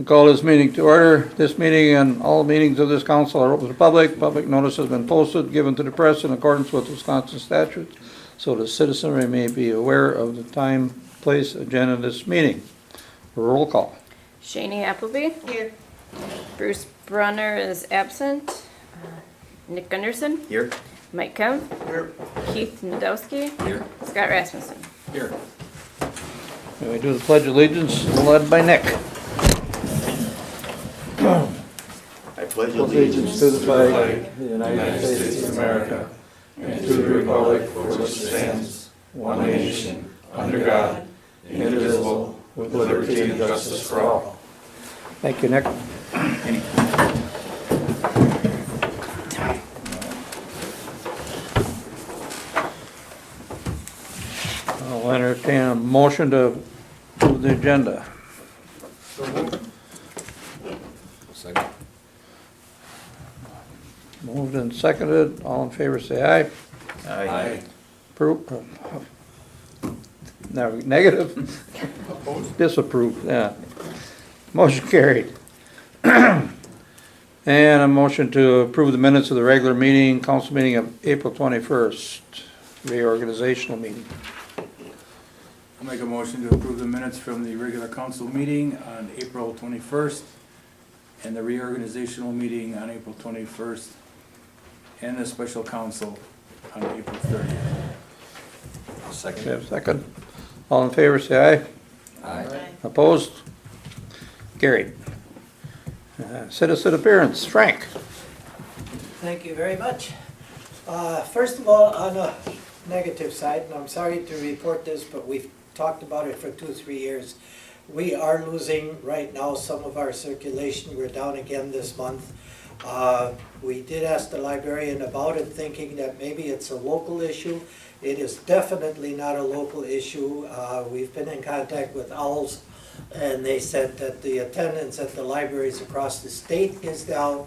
Call this meeting to order. This meeting and all meetings of this council are open to the public. Public notice has been posted, given to the press in accordance with Wisconsin statutes, so the citizenry may be aware of the time, place, agenda of this meeting. Roll call. Shani Appleby. Here. Bruce Brunner is absent. Nick Gunderson. Here. Mike Kemp. Here. Keith Nadowski. Here. Scott Rasmussen. Here. May we do the pledge of allegiance, led by Nick. I pledge Allegiance to the flag of the United States of America and to the republic for which it stands, one nation, under God, indivisible, with liberty and justice for all. Thank you, Nick. I'll entertain a motion to approve the agenda. Second. Moved and seconded. All in favor say aye. Aye. Approve. No, negative. Disapproved, yeah. Motion carried. And a motion to approve the minutes of the regular meeting, council meeting of April 21st, reorganizational meeting. I'll make a motion to approve the minutes from the regular council meeting on April 21st and the reorganizational meeting on April 21st and the special council on April 30th. Second. We have a second. All in favor say aye. Aye. Opposed? Carried. Citizen appearance, Frank. Thank you very much. First of all, on a negative side, and I'm sorry to report this, but we've talked about it for 2-3 years. We are losing right now some of our circulation. We're down again this month. We did ask the librarian about it, thinking that maybe it's a local issue. It is definitely not a local issue. We've been in contact with OWLS, and they said that the attendance at the libraries across the state is down.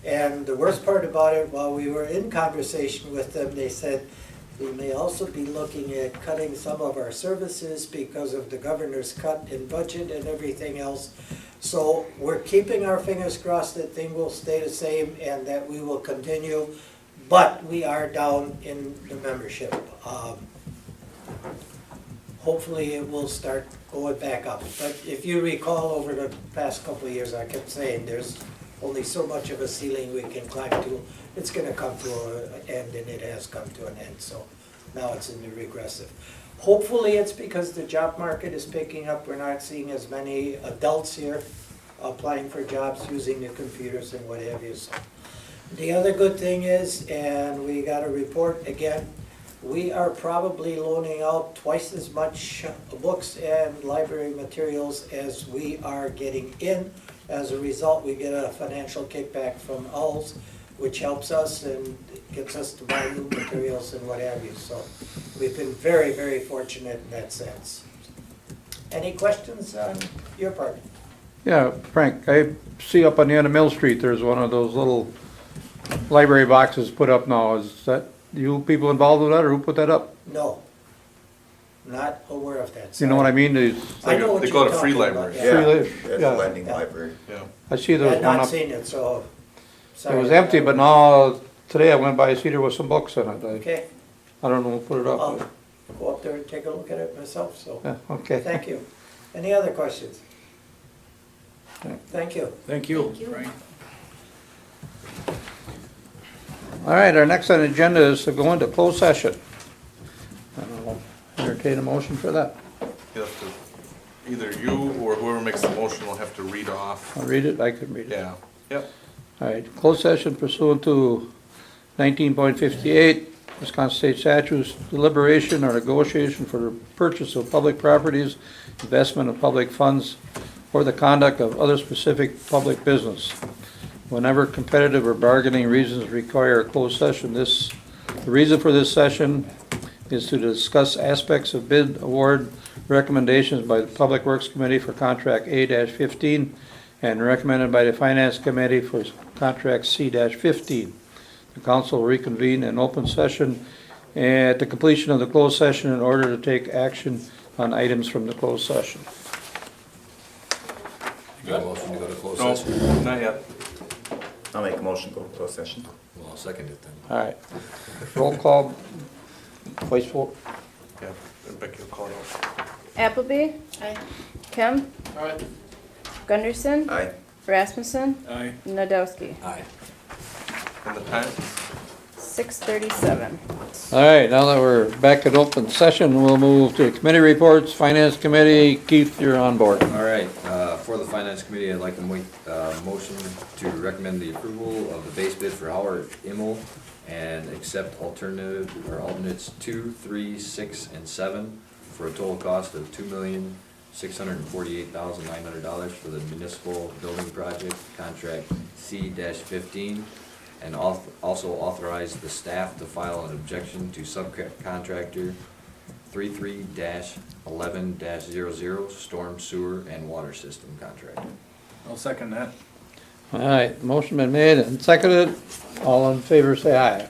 And the worst part about it, while we were in conversation with them, they said we may also be looking at cutting some of our services because of the governor's cut in budget and everything else. So we're keeping our fingers crossed that things will stay the same and that we will continue, but we are down in the membership. Hopefully it will start going back up. But if you recall, over the past couple of years, I kept saying there's only so much of a ceiling we can climb to. It's going to come to an end, and it has come to an end. So now it's in the regressive. Hopefully it's because the job market is picking up. We're not seeing as many adults here applying for jobs using the computers and what have you. So the other good thing is, and we got a report again, we are probably loaning out twice as much books and library materials as we are getting in. As a result, we get a financial kickback from OWLS, which helps us and gets us to buy new materials and what have you. So we've been very, very fortunate in that sense. Any questions on your part? Yeah, Frank, I see up on the end of Mill Street, there's one of those little library boxes put up now. Is that you people involved with that, or who put that up? No. Not aware of that. You know what I mean? I know what They you're call it a talking free about, library. yeah. Yeah. It's a lending library. Yeah. I see there was I've one not up. seen it, so It sorry. was empty, but now, today I went by, I see there was some books in it. Okay, I don't know who put it I'll up. go up there and take a look at it myself, so. Yeah, okay. Thank you. Any other questions? Thank you. Thank you, Frank. All right, our next on the agenda is to go into closed session. I'll entertain a motion for that. You have to, either you or whoever makes the motion will have to read off. I'll read it, I can read it. Yeah, yep. All right, closed session pursuant to 19.58 Wisconsin State Statutes, deliberation or negotiation for the purchase of public properties, investment of public funds, or the conduct of other specific public business. Whenever competitive or bargaining reasons require a closed session, the reason for this session is to discuss aspects of bid award recommendations by the Public Works Committee for Contract A-15 and recommended by the Finance Committee for Contract C-15. The council will reconvene in open session at the completion of the closed session in order to take action on items from the closed session. Got a motion to go to closed No, session? not yet. I'll make a motion to go to closed session. Well, I'll second it then. All right. Roll call, voice vote. Yeah, and Becky will call it out. Appleby? Aye. Kemp? Aye. Gunderson? Aye. Rasmussen? Aye. Nadowski? Aye. And the time? 6:37. All right, now that we're back in open session, we'll move to committee reports. Finance Committee, Keith, you're on board. All right, for the finance committee, I'd like to make a motion to recommend the approval of the base bid for Howard Immel and accept alternative, or alternates 2, 3, 6, and 7 for a total cost of $2,648,900 for the municipal building project, contract C-15, and also authorize the staff to file an objection to subcontractor 33-11-00 storm sewer and water system contract. I'll second that. All right, motion been made and seconded. All in favor, say aye.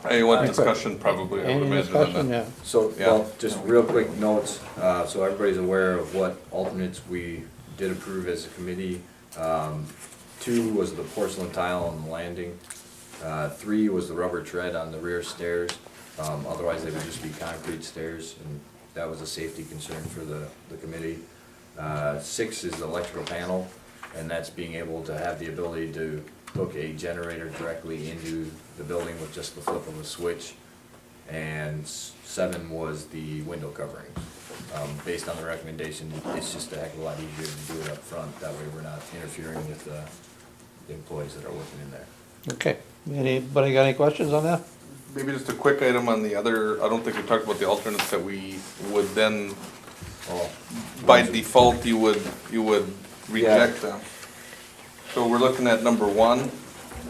Hey, one discussion probably, I would Any imagine. on discussion? that. Yeah. So, Yeah. well, just real quick notes, so everybody's aware of what alternates we did approve as a committee. 2 was the porcelain tile on the landing. 3 was the rubber tread on the rear stairs. Otherwise, they would just be concrete stairs, and that was a safety concern for the committee. 6 is the electrical panel, and that's being able to have the ability to hook a generator directly into the building with just the flip of a switch. And 7 was the window coverings. Based on the recommendation, it's just a heck of a lot easier to do it up front. That way we're not interfering with the employees that are working in there. Okay, anybody got any questions on that? Maybe just a quick item on the other, I don't think we talked about the alternates that we would then, Oh, by default, you would reject them. So we're looking at number 1,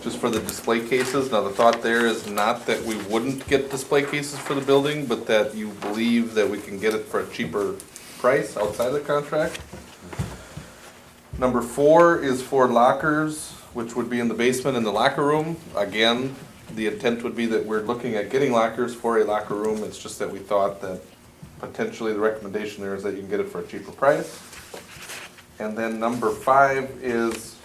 just for the display cases. Now, the thought there is not that we wouldn't get display cases for the building, but that you believe that we can get it for a cheaper price outside the contract. Number 4 is for lockers, which would be in the basement in the locker room. Again, the intent would be that we're looking at getting lockers for a locker room. It's just that we thought that potentially the recommendation there is that you can get it for a cheaper price. And then number 5 is,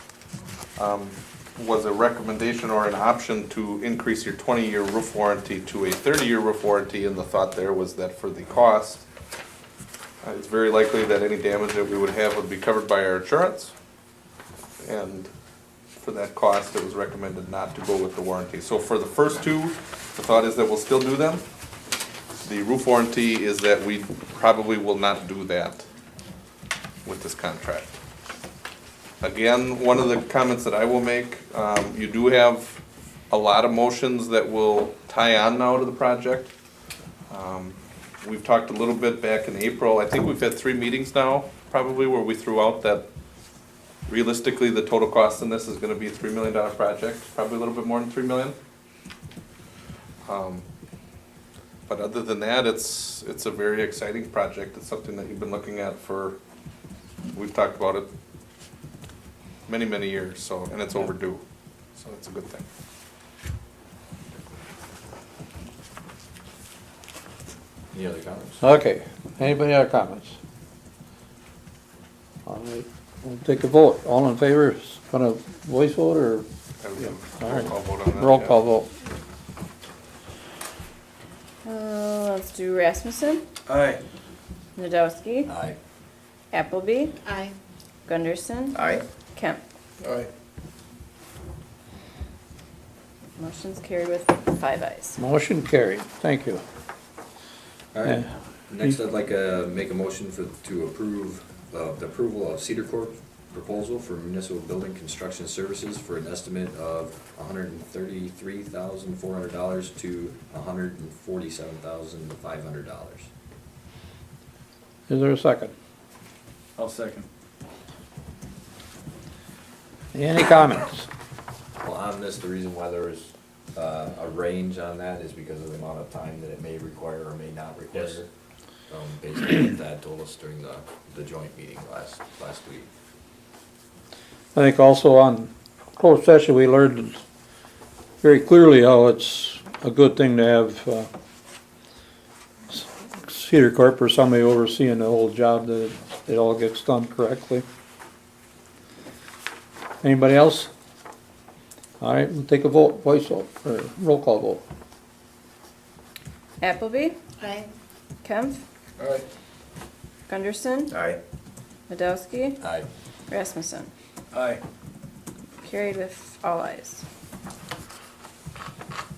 was a recommendation or an option to increase your 20-year roof warranty to a 30-year roof warranty, and the thought there was that for the cost, it's very likely that any damage that we would have would be covered by our insurance. And for that cost, it was recommended not to go with the warranty. So for the first 2, the thought is that we'll still do them. The roof warranty is that we probably will not do that with this contract. Again, one of the comments that I will make, you do have a lot of motions that will tie on now to the project. We've talked a little bit back in April. I think we've had 3 meetings now, probably, where we threw out that realistically, the total cost in this is gonna be a $3 million project, probably a little bit more than 3 million. But other than that, it's a very exciting project. It's something that you've been looking at for, we've talked about it many, many years, so, and it's overdue, so it's a good thing. Any other comments? Okay, anybody have comments? All right, we'll take a vote. All in favor, gonna voice vote or all right. Roll call vote on that, roll yeah. call vote? Let's do Rasmussen, Aye. Nadowski, Aye. Appleby. Aye. Gunderson, Aye. Kemp. Aye. Motion's carried with 5 ayes. Motion carried, thank you. All right, Yeah. next I'd like to make a motion to approve, the approval of Cedar Corp proposal for municipal building construction services for an estimate of $133,400 to $147,500. Is there a second? I'll second. Any comments? Well, on this, the reason why there is a range on that is because of the amount of time that it may require or may not require. Yes. Based on what Thad told us during the joint meeting last week. I think also on closed session, we learned very clearly how it's a good thing to have Cedar Corp or somebody overseeing the whole job, that it all gets done correctly. Anybody else? All right, we'll take a vote, voice vote, or roll call vote. Appleby? Aye. Kempf? Aye. Gunderson? Aye. Nadowski? Aye. Rasmussen? Aye. Carried with all ayes.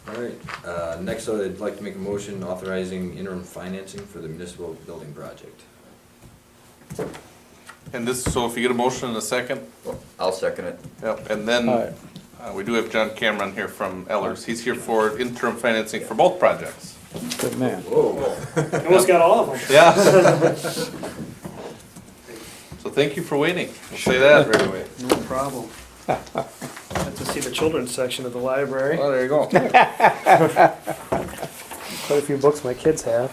All right, next I'd like to make a motion authorizing interim financing for the municipal building project. And this, so if you get a motion in a second, Well, I'll second it. yep, and All then, right, we do have John Cameron here from Ellers. He's here for interim financing for both projects. good man. Whoa. Almost got all of them. Yeah. So thank you for waiting. We'll say that right away. No problem. Got to see the children's section of the library. Well, there you go. Quite a few books my kids have.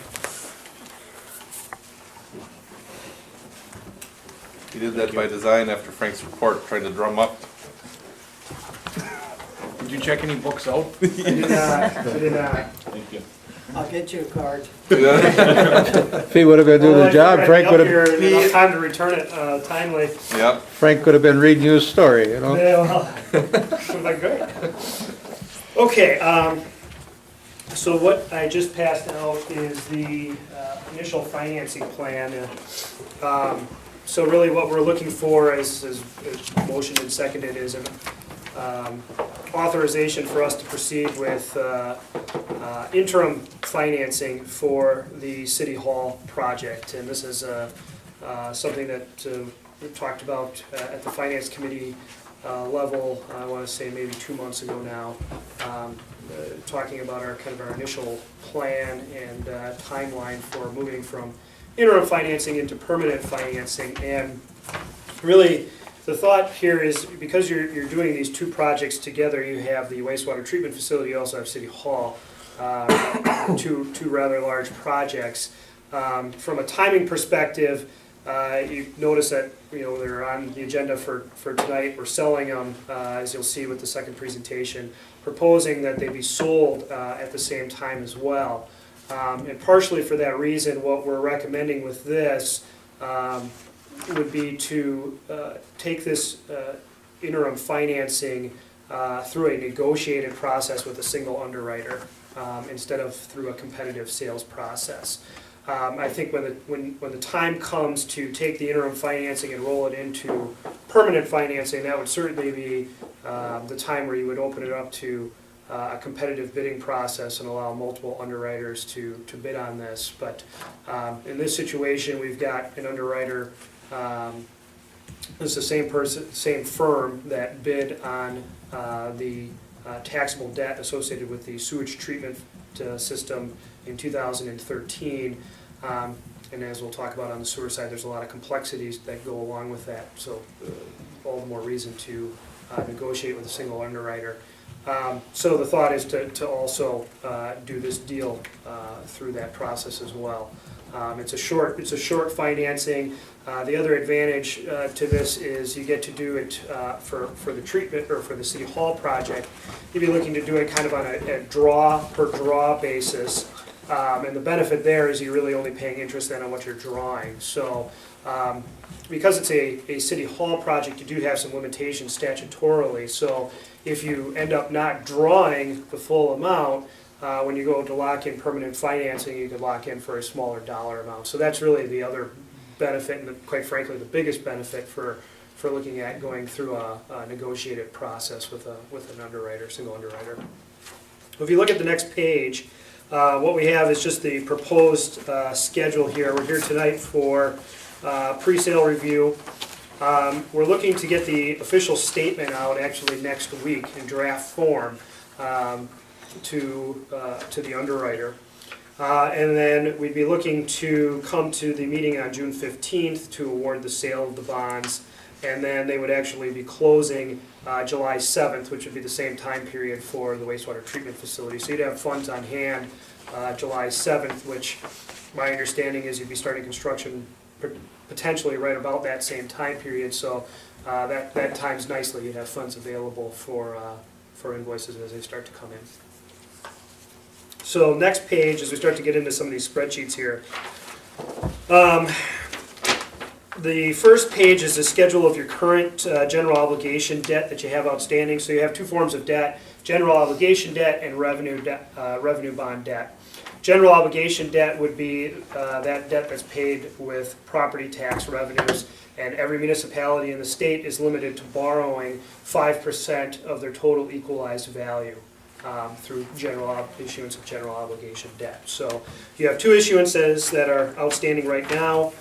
He did that by design after Frank's report, trying to drum up. Did you check any books out? I did not. I did not. I'll get you a card. If he would've been doing Well, the job, I Frank got up would've, here in enough time to return it timely. Yep. Frank could have been reading you a story, you know? Yeah, well, would've been great. Okay, so what I just passed out is the initial financing plan. So really what we're looking for is motioned and seconded is an authorization for us to proceed with interim financing for the City Hall project. And this is something that we've talked about at the Finance Committee level, I want to say maybe 2 months ago now, talking about our kind of our initial plan and timeline for moving from interim financing into permanent financing. And really, the thought here is because you're doing these two projects together, you have the wastewater treatment facility, you also have City Hall, two rather large projects. From a timing perspective, you notice that they're on the agenda for tonight. We're selling them, as you'll see with the second presentation, proposing that they be sold at the same time as well. And partially for that reason, what we're recommending with this would be to take this interim financing through a negotiated process with a single underwriter instead of through a competitive sales process. I think when the time comes to take the interim financing and roll it into permanent financing, that would certainly be the time where you would open it up to a competitive bidding process and allow multiple underwriters to bid on this. But in this situation, we've got an underwriter. It's the same firm that bid on the taxable debt associated with the sewage treatment system in 2013. And as we'll talk about on the sewer side, there's a lot of complexities that go along with that. So all the more reason to negotiate with a single underwriter. So the thought is to also do this deal through that process as well. It's a short financing. The other advantage to this is you get to do it for the treatment or for the City Hall project. You'd be looking to do it kind of on a draw per draw basis. And the benefit there is you're really only paying interest then on what you're drawing. So because it's a City Hall project, you do have some limitations statutorily. So if you end up not drawing the full amount, when you go to lock in permanent financing, you could lock in for a smaller dollar amount. So that's really the other benefit, and quite frankly, the biggest benefit for looking at going through a negotiated process with an underwriter, single underwriter. If you look at the next page, what we have is just the proposed schedule here. We're here tonight for pre-sale review. We're looking to get the official statement out actually next week in draft form to the underwriter. And then we'd be looking to come to the meeting on June 15th to award the sale of the bonds. And then they would actually be closing July 7th, which would be the same time period for the wastewater treatment facility. So you'd have funds on hand July 7th, which my understanding is you'd be starting construction potentially right about that same time period. So that times nicely. You'd have funds available for invoices as they start to come in. So next page, as we start to get into some of these spreadsheets here. The first page is a schedule of your current general obligation debt that you have outstanding. So you have two forms of debt, general obligation debt and revenue bond debt. General obligation debt would be that debt that's paid with property tax revenues, and every municipality in the state is limited to borrowing 5% of their total equalized value through issuance of general obligation debt. So you have two issuances that are outstanding right now.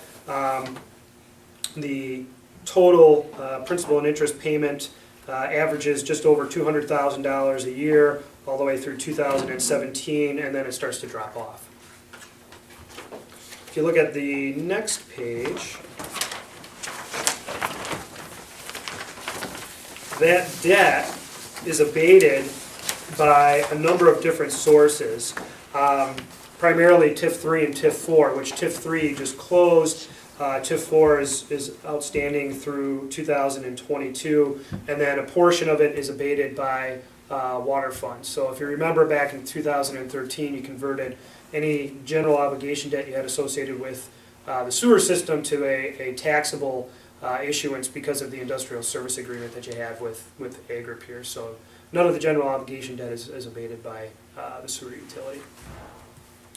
The total principal and interest payment averages just over $200,000 a year all the way through 2017, and then it starts to drop off. If you look at the next page, that debt is abated by a number of different sources, primarily TIF 3 and TIF 4, which TIF 3 just closed. TIF 4 is outstanding through 2022, and then a portion of it is abated by water funds. So if you remember back in 2013, you converted any general obligation debt you had associated with the sewer system to a taxable issuance because of the industrial service agreement that you have with AgriPeer. So none of the general obligation debt is abated by the sewer utility.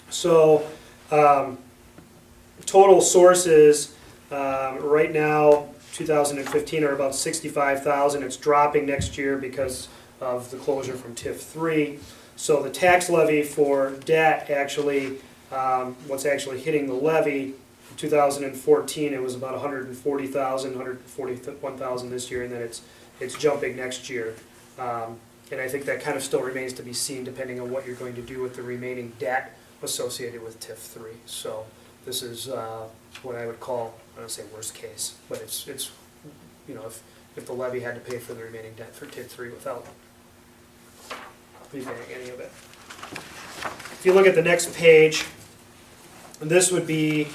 So total sources right now, 2015, are about $65,000. It's dropping next year because of the closure from TIF 3. So the tax levy for debt actually, what's actually hitting the levy, in 2014 it was about $140,000, $141,000 this year, and then it's jumping next year. And I think that kind of still remains to be seen depending on what you're going to do with the remaining debt associated with TIF 3. So this is what I would call, I don't say worst case, but it's you know, if the levy had to pay for the remaining debt for TIF 3 without repaying any of it. If you look at the next page, this would be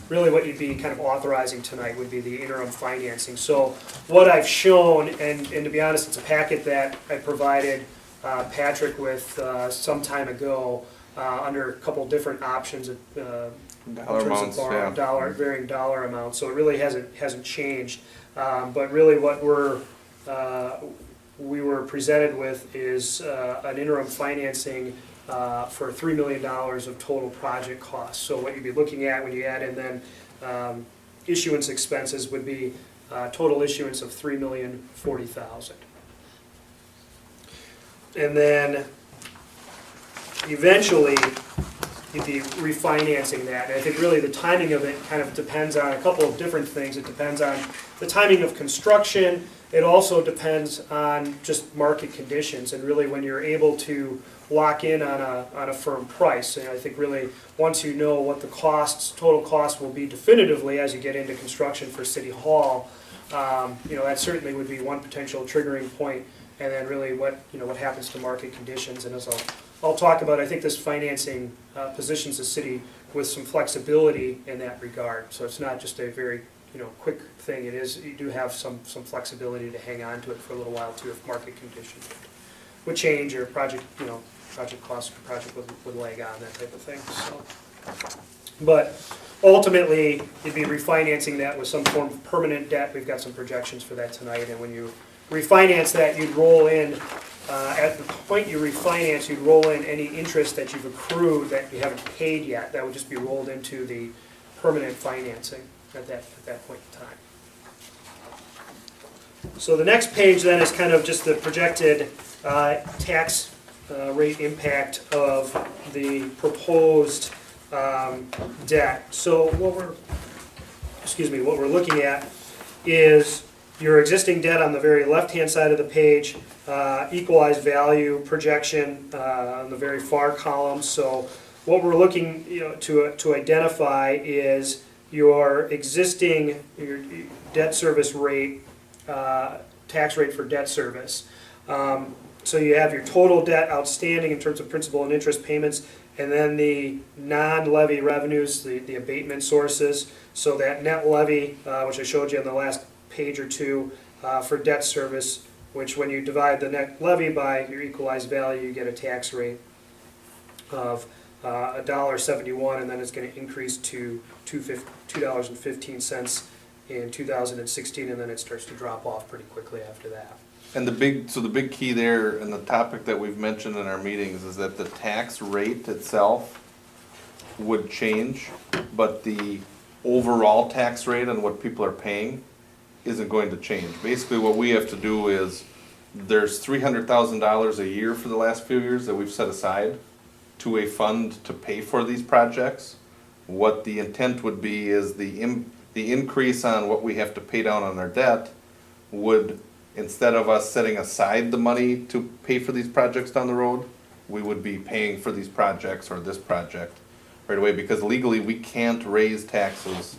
really what you'd be kind of authorizing tonight would be the interim financing. So what I've shown, and to be honest, it's a packet that I provided Patrick with some time ago under a couple different options in terms amounts, of yeah. varying dollar amounts. So it really hasn't changed. But really what we were presented with is an interim financing for $3 million of total project costs. So what you'd be looking at when you add in then issuance expenses would be total issuance of $3,040,000. And then eventually you'd be refinancing that. And I think really the timing of it kind of depends on a couple of different things. It depends on the timing of construction. It also depends on just market conditions and really when you're able to lock in on a firm price. And I think really once you know what the total cost will be definitively as you get into construction for City Hall, you know, that certainly would be one potential triggering point. And then really what happens to market conditions. And as I'll talk about, I think this financing positions the city with some flexibility in that regard. So it's not just a very quick thing. It is, you do have some flexibility to hang on to it for a little while too if market conditions would change or project costs for project would lag on, that type of thing. So, but ultimately you'd be refinancing that with some form of permanent debt. We've got some projections for that tonight, and when you refinance that, you'd roll in at the point you refinance, you'd roll in any interest that you've accrued that you haven't paid yet. That would just be rolled into the permanent financing at that point in time. So the next page then is kind of just the projected tax rate impact of the proposed debt. So what we're looking at is your existing debt on the very left-hand side of the page, equalized value projection on the very far column. So what we're looking to identify is your existing debt service rate, tax rate for debt service. So you have your total debt outstanding in terms of principal and interest payments, and then the non-levy revenues, the abatement sources. So that net levy, which I showed you on the last page or two, for debt service, which when you divide the net levy by your equalized value, you get a tax rate of $1.71, and then it's going to increase to $2.15 in 2016, and then it starts to drop off pretty quickly after that. And the big key there, and the topic that we've mentioned in our meetings, is that the tax rate itself would change, but the overall tax rate on what people are paying isn't going to change. Basically, what we have to do is, there's $300,000 a year for the last few years that we've set aside to a fund to pay for these projects. What the intent would be is the increase on what we have to pay down on our debt would, instead of us setting aside the money to pay for these projects down the road, we would be paying for these projects or this project right away, because legally we can't raise taxes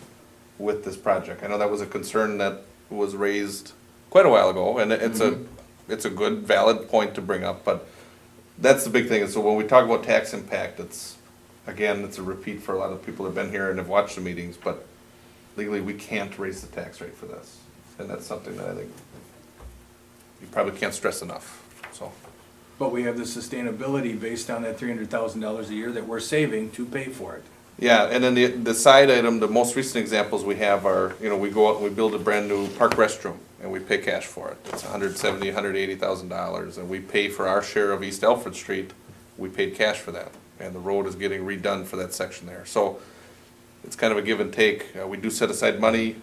with this project. I know that was a concern that was raised quite a while ago, and it's a good, valid point to bring up, but that's the big thing. And so when we talk about tax impact, it's a repeat for a lot of people that have been here and have watched the meetings, but legally we can't raise the tax rate for this. And that's something that I think you probably can't stress enough, so. But we have the sustainability based on that $300,000 a year that we're saving to pay for it. Yeah, and then the side item, the most recent examples we have are, we go out and we build a brand new park restroom and we pay cash for it. It's $170,000, $180,000, and we pay for our share of East Alfred Street, we paid cash for that. And the road is getting redone for that section there. So it's kind of a give and take. We do set aside money.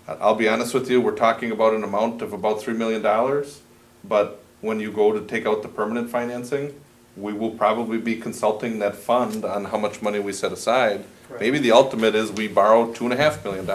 I'll be honest with you, we're talking about an amount of about $3 million, but when you go to take out the permanent financing, we will probably be consulting that fund on how much money we set aside. Right. Maybe the ultimate is we borrow $2.5 million.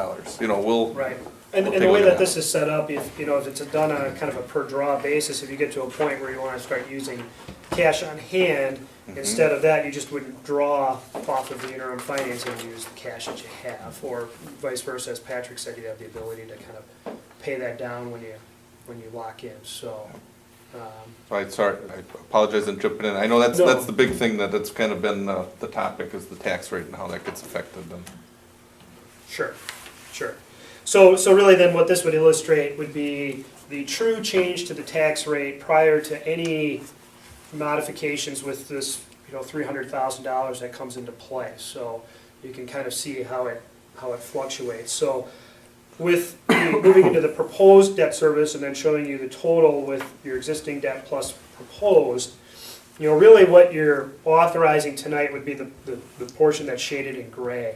We'll. Right. And We'll the take a way look at that this is set up, if it's done on a kind of a per draw basis, if you get to a point where you want to start using cash on hand, instead of that, you just wouldn't draw off of the interim financing and use the cash that you have, or vice versa, as Patrick said, you have the ability to kind of pay that down when you lock in, so. Right, sorry, I apologize in jumping in. I know that's No. the big thing that's kind of been the topic, is the tax rate and how that gets affected. And Sure. So really then what this would illustrate would be the true change to the tax rate prior to any modifications with this, $300,000 that comes into play. So you can kind of see how it fluctuates. So with moving into the proposed debt service and then showing you the total with your existing debt plus proposed, really what you're authorizing tonight would be the portion that's shaded in gray.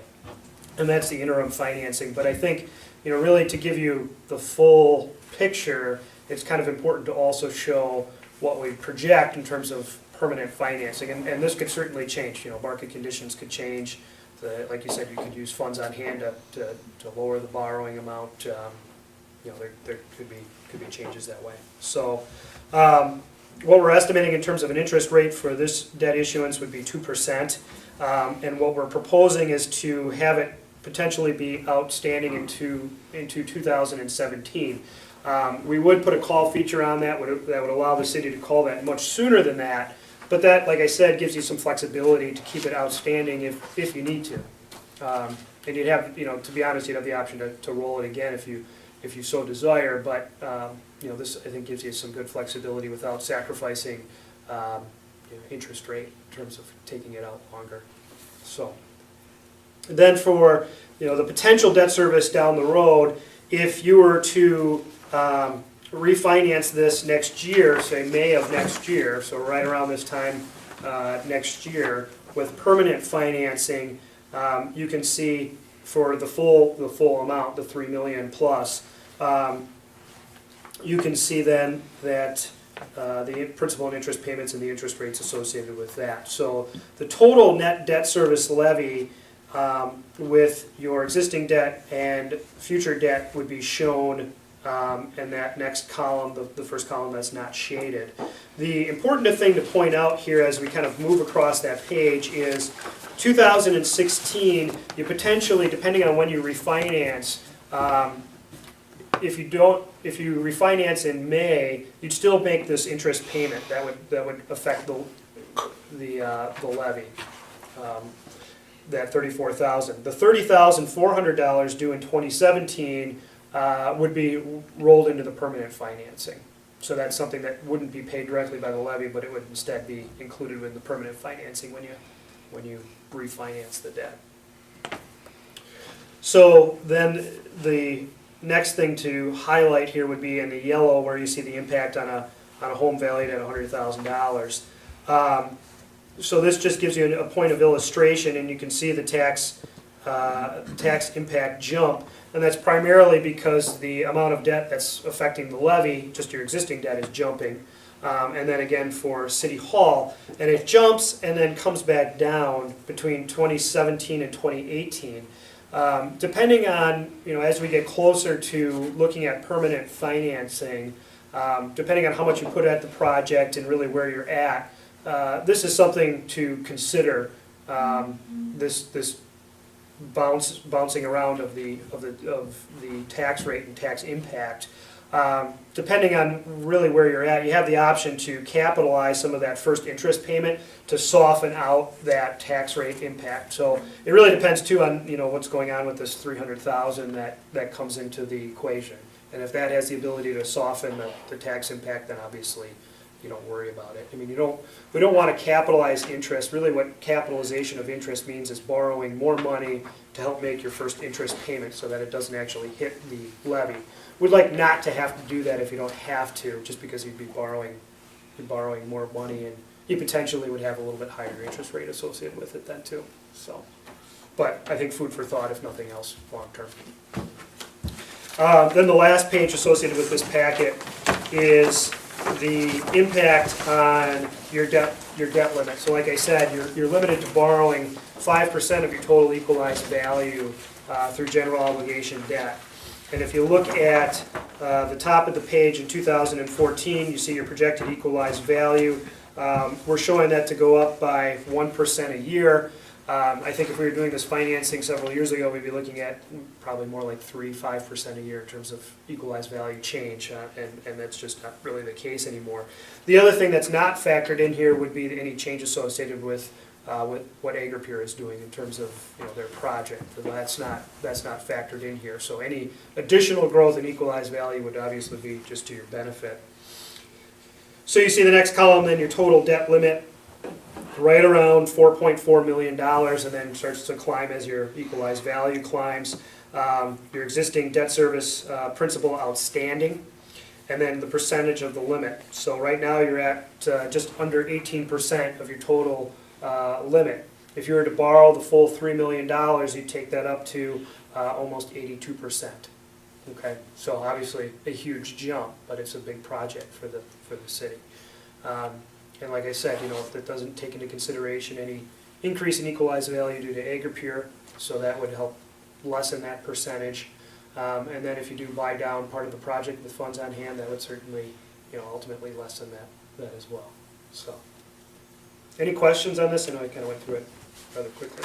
And that's the interim financing. But I think, really to give you the full picture, it's kind of important to also show what we project in terms of permanent financing. And this could certainly change. Market conditions could change. Like you said, you could use funds on hand to lower the borrowing amount. There could be changes that way. So what we're estimating in terms of an interest rate for this debt issuance would be 2%. And what we're proposing is to have it potentially be outstanding into 2017. We would put a call feature on that would allow the city to call that much sooner than that. But that, like I said, gives you some flexibility to keep it outstanding if you need to. And you'd have, to be honest, you'd have the option to roll it again if you so desire. But this, I think, gives you some good flexibility without sacrificing interest rate in terms of taking it out longer. So then for the potential debt service down the road, if you were to refinance this next year, say May of next year, so right around this time next year, with permanent financing, you can see for the full amount, the $3 million plus, you can see then that the principal and interest payments and the interest rates associated with that. So the total net debt service levy with your existing debt and future debt would be shown in that next column, the first column that's not shaded. The important thing to point out here as we kind of move across that page is 2016, you potentially, depending on when you refinance, if you refinance in May, you'd still make this interest payment that would affect the levy. That $34,000. The $30,400 due in 2017 would be rolled into the permanent financing. So that's something that wouldn't be paid directly by the levy, but it would instead be included in the permanent financing when you refinance the debt. So then the next thing to highlight here would be in the yellow where you see the impact on a home valued at $100,000. So this just gives you a point of illustration, and you can see the tax impact jump, and that's primarily because the amount of debt that's affecting the levy, just your existing debt, is jumping. And then again for City Hall, and it jumps and then comes back down between 2017 and 2018. Depending on, as we get closer to looking at permanent financing, depending on how much you put at the project and really where you're at, this is something to consider. This bouncing around of the tax rate and tax impact. Depending on really where you're at, you have the option to capitalize some of that first interest payment to soften out that tax rate impact. So it really depends too on what's going on with this $300,000 that comes into the equation. And if that has the ability to soften the tax impact, then obviously you don't worry about it. I mean, we don't want to capitalize interest. Really what capitalization of interest means is borrowing more money to help make your first interest payment so that it doesn't actually hit the levy. We'd like not to have to do that if you don't have to, just because you'd be borrowing more money, and you potentially would have a little bit higher interest rate associated with it then too. So, but I think food for thought, if nothing else, long term. Then the last page associated with this packet is the impact on your debt limit. So like I said, you're limited to borrowing 5% of your total equalized value through general obligation debt. And if you look at the top of the page in 2014, you see your projected equalized value. We're showing that to go up by 1% a year. I think if we were doing this financing several years ago, we'd be looking at probably more like 3-5% a year in terms of equalized value change, and that's just not really the case anymore. The other thing that's not factored in here would be any change associated with what Agripure is doing in terms of their project. That's not factored in here. So any additional growth in equalized value would obviously be just to your benefit. So you see the next column, then your total debt limit, right around $4.4 million, and then starts to climb as your equalized value climbs. Your existing debt service principal outstanding, and then the percentage of the limit. So right now you're at just under 18% of your total limit. If you were to borrow the full $3 million, you'd take that up to almost 82%. Okay, so obviously a huge jump, but it's a big project for the city. And like I said, if that doesn't take into consideration any increase in equalized value due to Agripure, so that would help lessen that percentage. And then if you do buy down part of the project with funds on hand, that would certainly, ultimately lessen that as well. So, any questions on this? I know I kind of went through it rather quickly.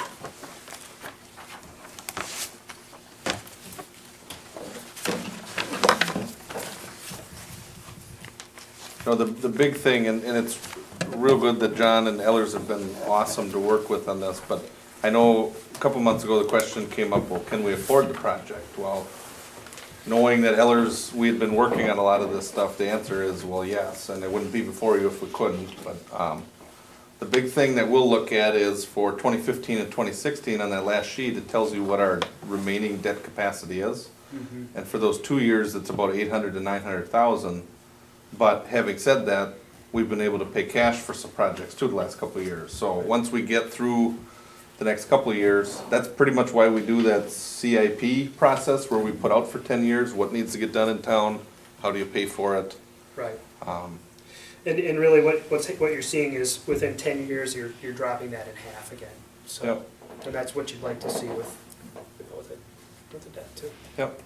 The big thing, and it's real good that John and Ellers have been awesome to work with on this, but I know a couple months ago the question came up, well, can we afford the project? Well, knowing that Ellers, we had been working on a lot of this stuff, the answer is, well, yes, and it wouldn't be before you if we couldn't, but the big thing that we'll look at is for 2015 and 2016 on that last sheet, it tells you what our remaining debt capacity is. Mm-hmm. And for those 2 years, it's about 800 to 900,000. But having said that, we've been able to pay cash for some projects too the last couple of years. So once we get through the next couple of years, that's pretty much why we do that CIP process where we put out for 10 years what needs to get done in town, how do you pay for it. Right. And really what you're seeing is within 10 years you're dropping that in half again. So, yep. And that's what you'd like to see with the debt too. Yep.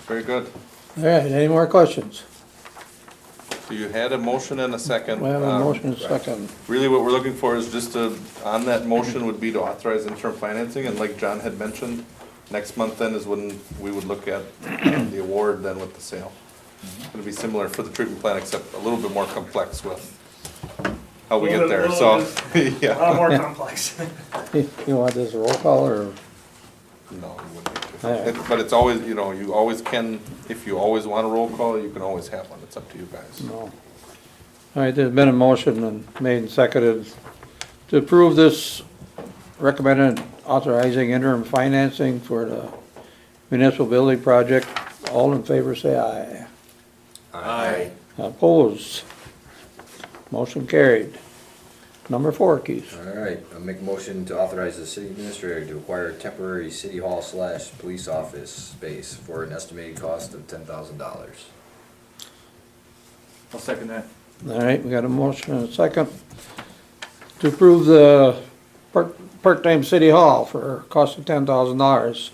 Very good. All right, any more questions? So you had a motion and a second. We have a motion and a second. Really what we're looking for is just on that motion would be to authorize interim financing, and like John had mentioned, next month then is when we would look at the award then with the sale. It's gonna be similar for the treatment plant, except a little bit more complex with how we get there, so. Yeah. A lot more complex. You want this roll call, or? No, you wouldn't need to. But it's always, you always can, if you always want a roll call, you can always have one. It's up to you guys. No. All right, there's been a motion and made and seconded to approve this recommended authorizing interim financing for the municipal building project. All in favor, say aye. Aye. Opposed? Motion carried. Number 4, Keith. All right, I'll make a motion to authorize the city administrator to acquire temporary city hall / police office space for an estimated cost of $10,000. I'll second that. All right, we got a motion and a second to approve the part-time city hall for a cost of $10,000.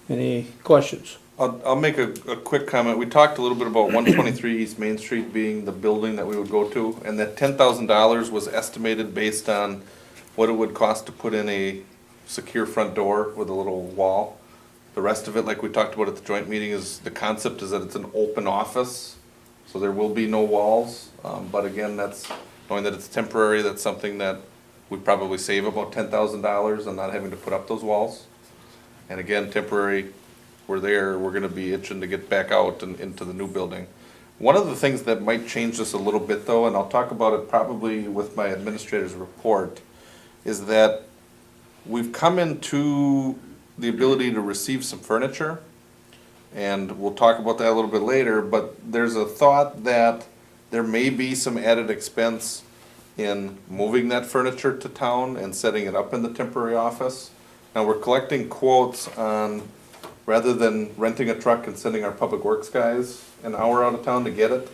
Any questions? I'll make a quick comment. We talked a little bit about 123 East Main Street being the building that we would go to, and that $10,000 was estimated based on what it would cost to put in a secure front door with a little wall. The rest of it, like we talked about at the joint meeting, is the concept is that it's an open office, so there will be no walls. But again, that's, knowing that it's temporary, that's something that we'd probably save about $10,000 on not having to put up those walls. And again, temporary, we're there, we're gonna be itching to get back out and into the new building. One of the things that might change this a little bit though, and I'll talk about it probably with my administrator's report, is that we've come into the ability to receive some furniture. And we'll talk about that a little bit later, but there's a thought that there may be some added expense in moving that furniture to town and setting it up in the temporary office. Now, we're collecting quotes on, rather than renting a truck and sending our public works guys an hour out of town to get it,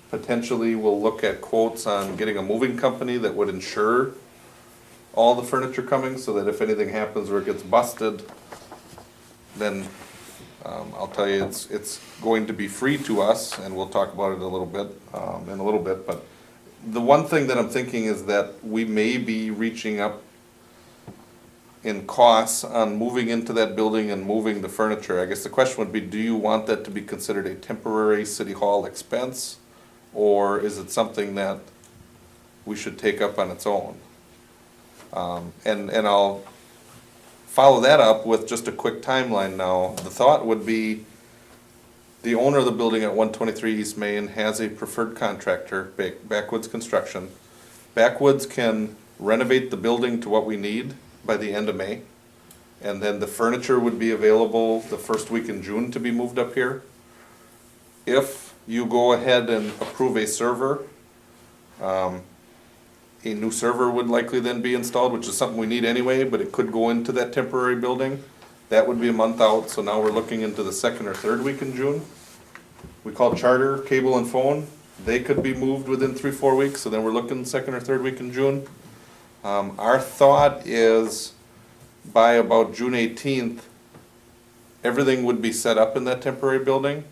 potentially we'll look at quotes on getting a moving company that would insure all the furniture coming, so that if anything happens or it gets busted, then I'll tell you, it's going to be free to us, and we'll talk about it a little bit, in a little bit, but the one thing that I'm thinking is that we may be reaching up in costs on moving into that building and moving the furniture. I guess the question would be, do you want that to be considered a temporary city hall expense? Or is it something that we should take up on its own? And I'll follow that up with just a quick timeline now. The thought would be, the owner of the building at 123 East Main has a preferred contractor, Backwoods Construction. Backwoods can renovate the building to what we need by the end of May. And then the furniture would be available the first week in June to be moved up here. If you go ahead and approve a server, a new server would likely then be installed, which is something we need anyway, but it could go into that temporary building. That would be a month out, so now we're looking into the second or third week in June. We call charter, cable and phone. They could be moved within 3-4 weeks, so then we're looking second or third week in June. Our thought is by about June 18th, everything would be set up in that temporary building.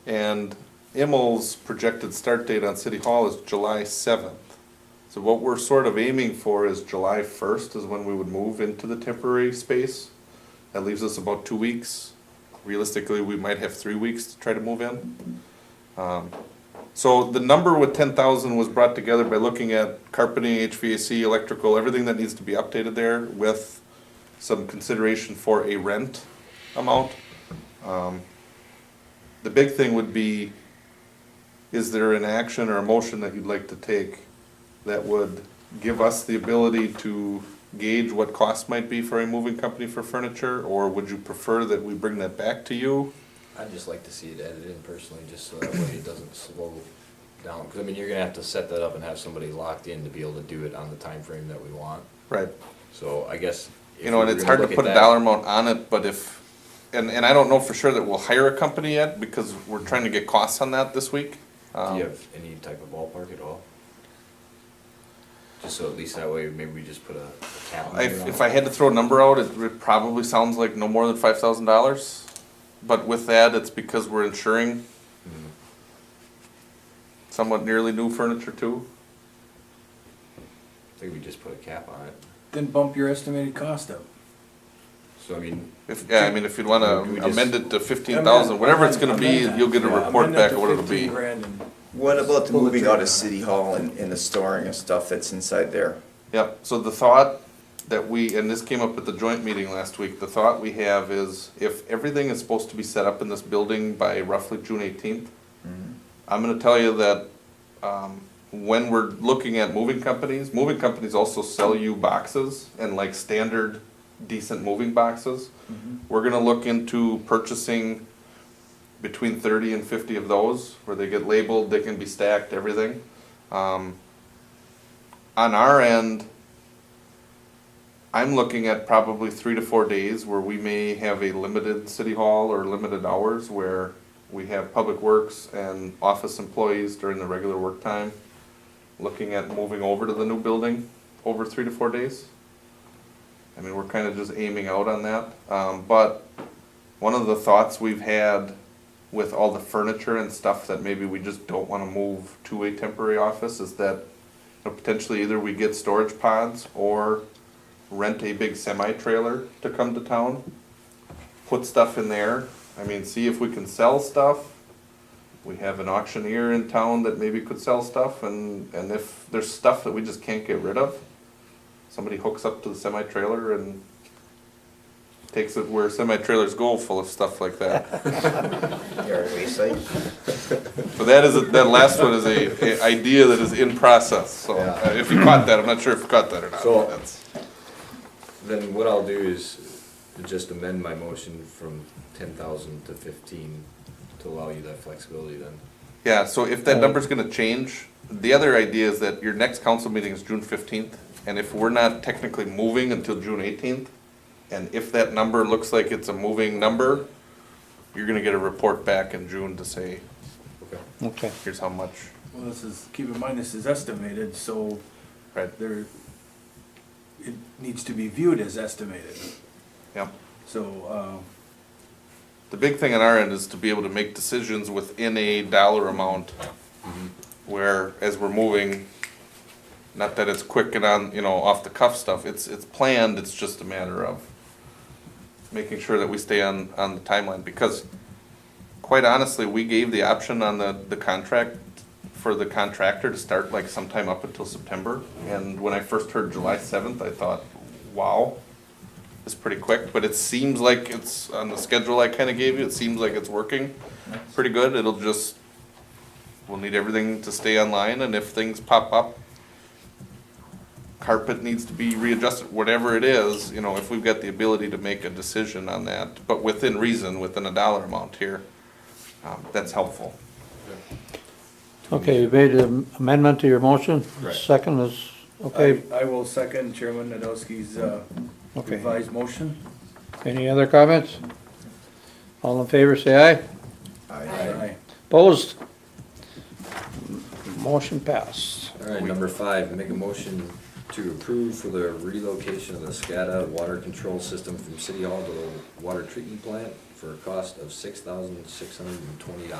And Immel's projected start date on City Hall is July 7th. So what we're sort of aiming for is July 1st is when we would move into the temporary space. That leaves us about 2 weeks. Realistically, we might have 3 weeks to try to move in. So the number with 10,000 was brought together by looking at carpeting, HVAC, electrical, everything that needs to be updated there with some consideration for a rent amount. The big thing would be, is there an action or a motion that you'd like to take that would give us the ability to gauge what costs might be for a moving company for furniture, or would you prefer that we bring that back to you? I'd just like to see it edited in personally, just so that way it doesn't slow down. Because I mean, you're gonna have to set that up and have somebody locked in to be able to do it on the time frame that we want. Right. So I guess. if You know, and we were it's gonna hard to look at put a that- dollar amount on it, but if, and I don't know for sure that we'll hire a company yet, because we're trying to get costs on that this week. Do you have any type of ballpark at all? Just so at least that way, maybe we just put a calendar on If it. I had to throw a number out, it probably sounds like no more than $5,000. But with that, it's because we're insuring Mhm. somewhat nearly new furniture too. I think we just put a cap on it. Then bump your estimated cost up. So I mean, If you'd wanna Do we just- amend it to 15,000, whatever it's gonna be, Amend that. you'll get a Yeah, report amend back that of to what it'll be. 15 grand and- What about the Pull the moving trigger out on of it. City Hall and the storing of stuff that's inside there? Yep, so the thought that we, and this came up at the joint meeting last week, the thought we have is if everything is supposed to be set up in this building by roughly June 18th, I'm gonna tell you that, when we're looking at moving companies also sell you boxes and like standard decent moving boxes. We're gonna look into purchasing between 30 and 50 of those, where they get labeled, they can be stacked, everything. On our end, I'm looking at probably 3 to 4 days where we may have a limited city hall or limited hours where we have public works and office employees during the regular work time, looking at moving over to the new building over 3 to 4 days. I mean, we're kind of just aiming out on that. But one of the thoughts we've had with all the furniture and stuff that maybe we just don't want to move to a temporary office is that, you know, potentially either we get storage pods or rent a big semi-trailer to come to town, put stuff in there. I mean, see if we can sell stuff. We have an auctioneer in town that maybe could sell stuff, and if there's stuff that we just can't get rid of, somebody hooks up to the semi-trailer and takes it where semi-trailers go, full of stuff like that. Yard waste site. So that last one is a idea that is in process, so Yeah. if you caught that, I'm not sure if you caught that or not. So- but that's- Then what I'll do is just amend my motion from 10,000 to 15 to allow you that flexibility then. Yeah, so if that number's gonna change, the other idea is that your next council meeting is June 15th, and if we're not technically moving until June 18th, and if that number looks like it's a moving number, you're gonna get a report back in June to say, Okay. Okay. here's how much. Well, this is, keep in mind, this is estimated, so Right. there, it needs to be viewed as estimated. Yep. So, The big thing on our end is to be able to make decisions within a dollar amount, where as we're moving, not that it's quick and on, you know, off the cuff stuff, it's planned, it's just a matter of making sure that we stay on the timeline, because quite honestly, we gave the option on the contract for the contractor to start like sometime up until September, and when I first heard July 7th, I thought, wow, it's pretty quick, but it seems like it's on the schedule I kinda gave you, it seems like it's working pretty good. It'll just, we'll need everything to stay online, and if things pop up, carpet needs to be readjusted, whatever it is, you know, if we've got the ability to make a decision on that, but within reason, within a dollar amount here, that's helpful. Okay, you made an amendment to your motion? Right. Second is, okay, I will second Chairman Nadowski's okay. revised motion. Any other comments? All in favor, say aye. Aye. Opposed? Motion passed. All right, number 5, make a motion to approve for the relocation of the SCADA water control system from City Hall to the water treatment plant for a cost of $6,620.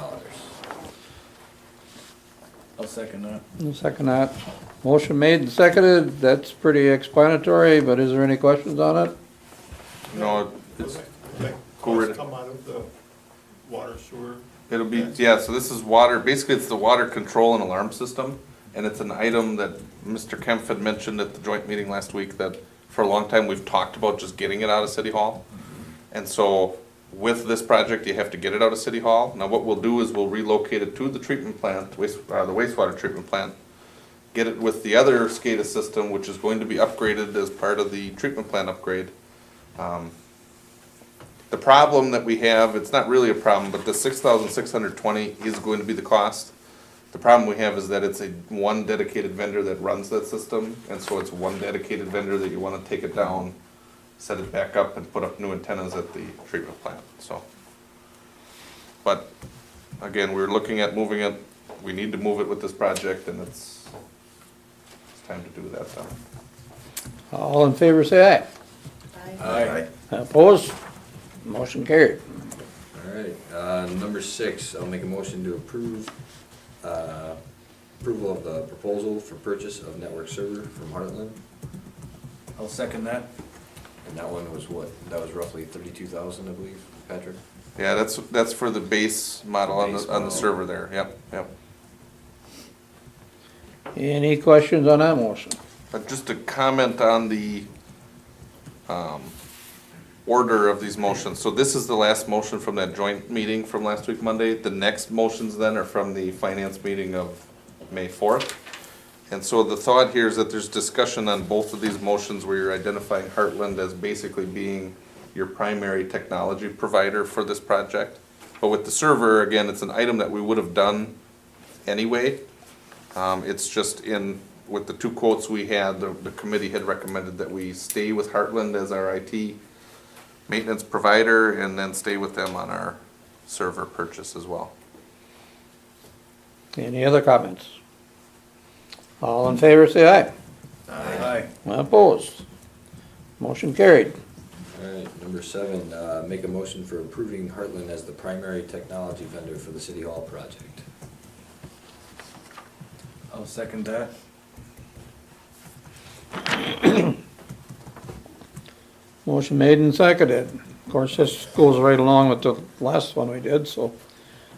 I'll second that. I'll second that. Motion made and seconded, that's pretty explanatory, but is there any questions on it? No, it's, That Go right costs come out of the water sewer. it'll be, yeah, so this is water, basically it's the water control and alarm system, and it's an item that Mr. Kempf had mentioned at the joint meeting last week, that for a long time we've talked about just getting it out of City Hall. And so with this project, you have to get it out of City Hall. Now what we'll do is we'll relocate it to the treatment plant, the wastewater treatment plant, get it with the other SCADA system, which is going to be upgraded as part of the treatment plant upgrade. The problem that we have, it's not really a problem, but the $6,620 is going to be the cost. The problem we have is that it's one dedicated vendor that runs that system, and so it's one dedicated vendor that you wanna take it down, set it back up, and put up new antennas at the treatment plant, so. But, again, we're looking at moving it, we need to move it with this project, and it's time to do that, so. All in favor, say Aye. aye. Opposed? Motion carried. All right, number 6, I'll make a motion to approve, approval of the proposal for purchase of network server from Heartland. I'll second that. And that one was what? That was roughly 32,000, I believe, Patrick? Yeah, that's for the base model on Base the model. server there, yep. Any questions on that motion? Just to comment on the, order of these motions, so this is the last motion from that joint meeting from last week, Monday. The next motions then are from the finance meeting of May 4th. And so the thought here is that there's discussion on both of these motions where you're identifying Heartland as basically being your primary technology provider for this project. But with the server, again, it's an item that we would have done anyway. It's just with the two quotes we had, the committee had recommended that we stay with Heartland as our IT maintenance provider and then stay with them on our server purchase as well. Any other comments? All in favor, say aye. Aye. Opposed? Motion carried. All right, number 7, make a motion for approving Heartland as the primary technology vendor for the City Hall project. I'll second that. Motion made and seconded. Of course, this goes right along with the last one we did, so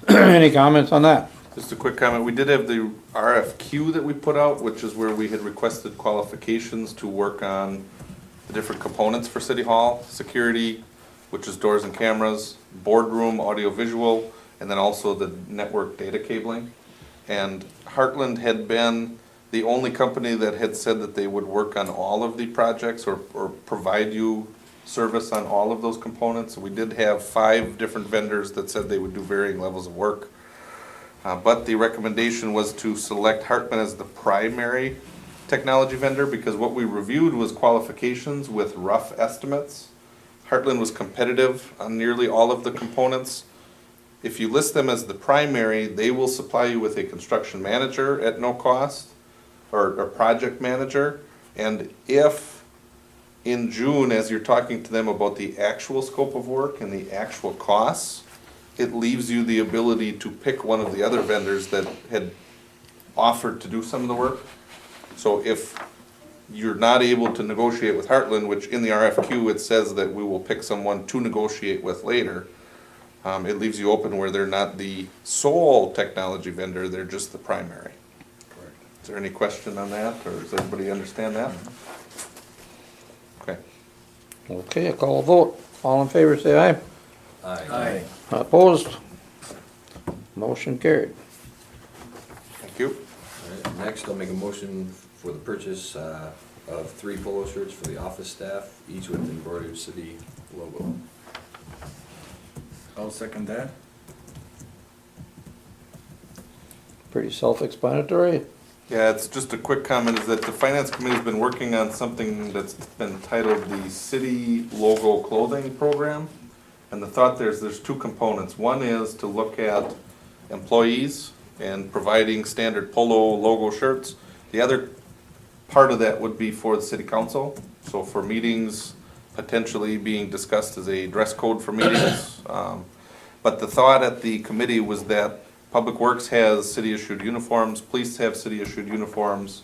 any comments on that? Just a quick comment, we did have the RFQ that we put out, which is where we had requested qualifications to work on the different components for City Hall, security, which is doors and cameras, boardroom, audio-visual, and then also the network data cabling. And Heartland had been the only company that had said that they would work on all of the projects or provide you service on all of those components. We did have 5 different vendors that said they would do varying levels of work. But the recommendation was to select Hartman as the primary technology vendor because what we reviewed was qualifications with rough estimates. Heartland was competitive on nearly all of the components. If you list them as the primary, they will supply you with a construction manager at no cost or a project manager. And if in June, as you're talking to them about the actual scope of work and the actual costs, it leaves you the ability to pick one of the other vendors that had offered to do some of the work. So if you're not able to negotiate with Heartland, which in the RFQ it says that we will pick someone to negotiate with later, it leaves you open where they're not the sole technology vendor, they're just the primary. Correct. Is there any question on that, or does everybody understand that? Okay. Okay, I call a vote. All in favor, say aye. Aye. Opposed? Motion carried. Thank you. All right, next, I'll make a motion for the purchase of 3 polo shirts for the office staff, each with the embroidered city logo. I'll second that. Pretty self-explanatory. Yeah, it's just a quick comment, is that the finance committee's been working on something that's been titled the City Logo Clothing Program. And the thought there's 2 components. One is to look at employees and providing standard polo logo shirts. The other part of that would be for the city council. So for meetings, potentially being discussed as a dress code for meetings. But the thought at the committee was that Public Works has city-issued uniforms, police have city-issued uniforms.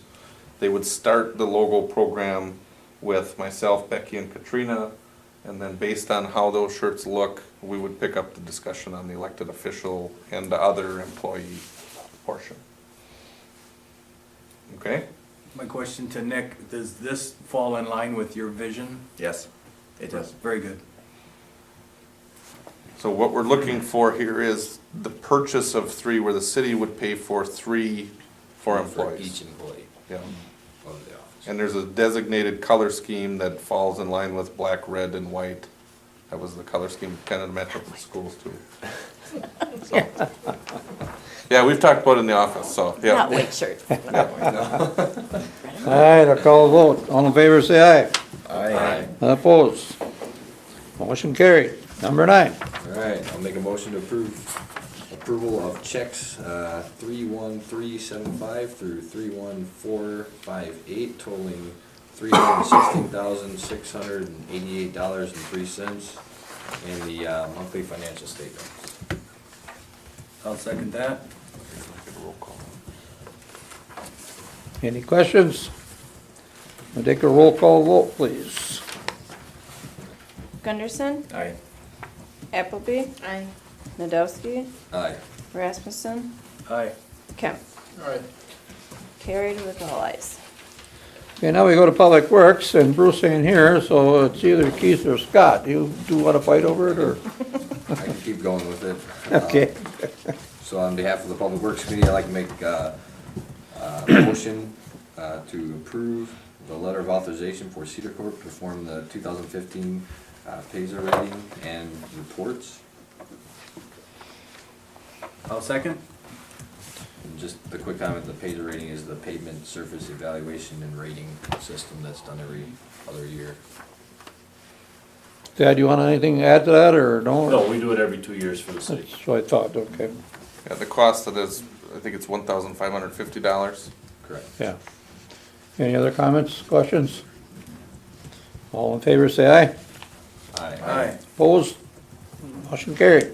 They would start the logo program with myself, Becky, and Katrina, and then based on how those shirts look, we would pick up the discussion on the elected official and the other employee portion. Okay? My question to Nick, does this fall in line with your vision? Yes, it does. Very good. So what we're looking for here is the purchase of 3, where the city would pay for 3 for employees. each employee Yeah. of the office. And there's a designated color scheme that falls in line with black, red, and white. That was the color scheme, kind of match up with schools too. So, yeah, we've talked about it in the office, so, yeah. Not white shirt. All right, I call a vote. All in favor, say aye. Aye. Opposed? Motion carried. Number 9. All right, I'll make a motion to approval of checks 31375 through 31458 totaling $316,688.03 and the monthly financial statements. I'll second that. Any questions? We'll take a roll call vote, please. Gunderson, Aye. Appleby, Aye. Nadowski, Aye. Rasmussen, Aye. Kemp. Aye. Carried with all ayes. Okay, now we go to Public Works, and Bruce ain't here, so it's either Keith or Scott. You do want to fight over it, or? I can keep going with it. Okay. So on behalf of the Public Works Committee, I'd like to make a motion to approve the letter of authorization for Cedar Corp to perform the 2015 PASER rating and reports. I'll second. And just the quick comment, the PASER rating is the pavement surface evaluation and rating system that's done every other year. Dad, you want anything to add to that, or no? No, we do it every 2 years for the city. That's what I thought, okay, Yeah, the cost of this, I think it's $1,550. Correct. yeah. Any other comments, questions? All in favor, say aye. Aye. Opposed? Motion carried.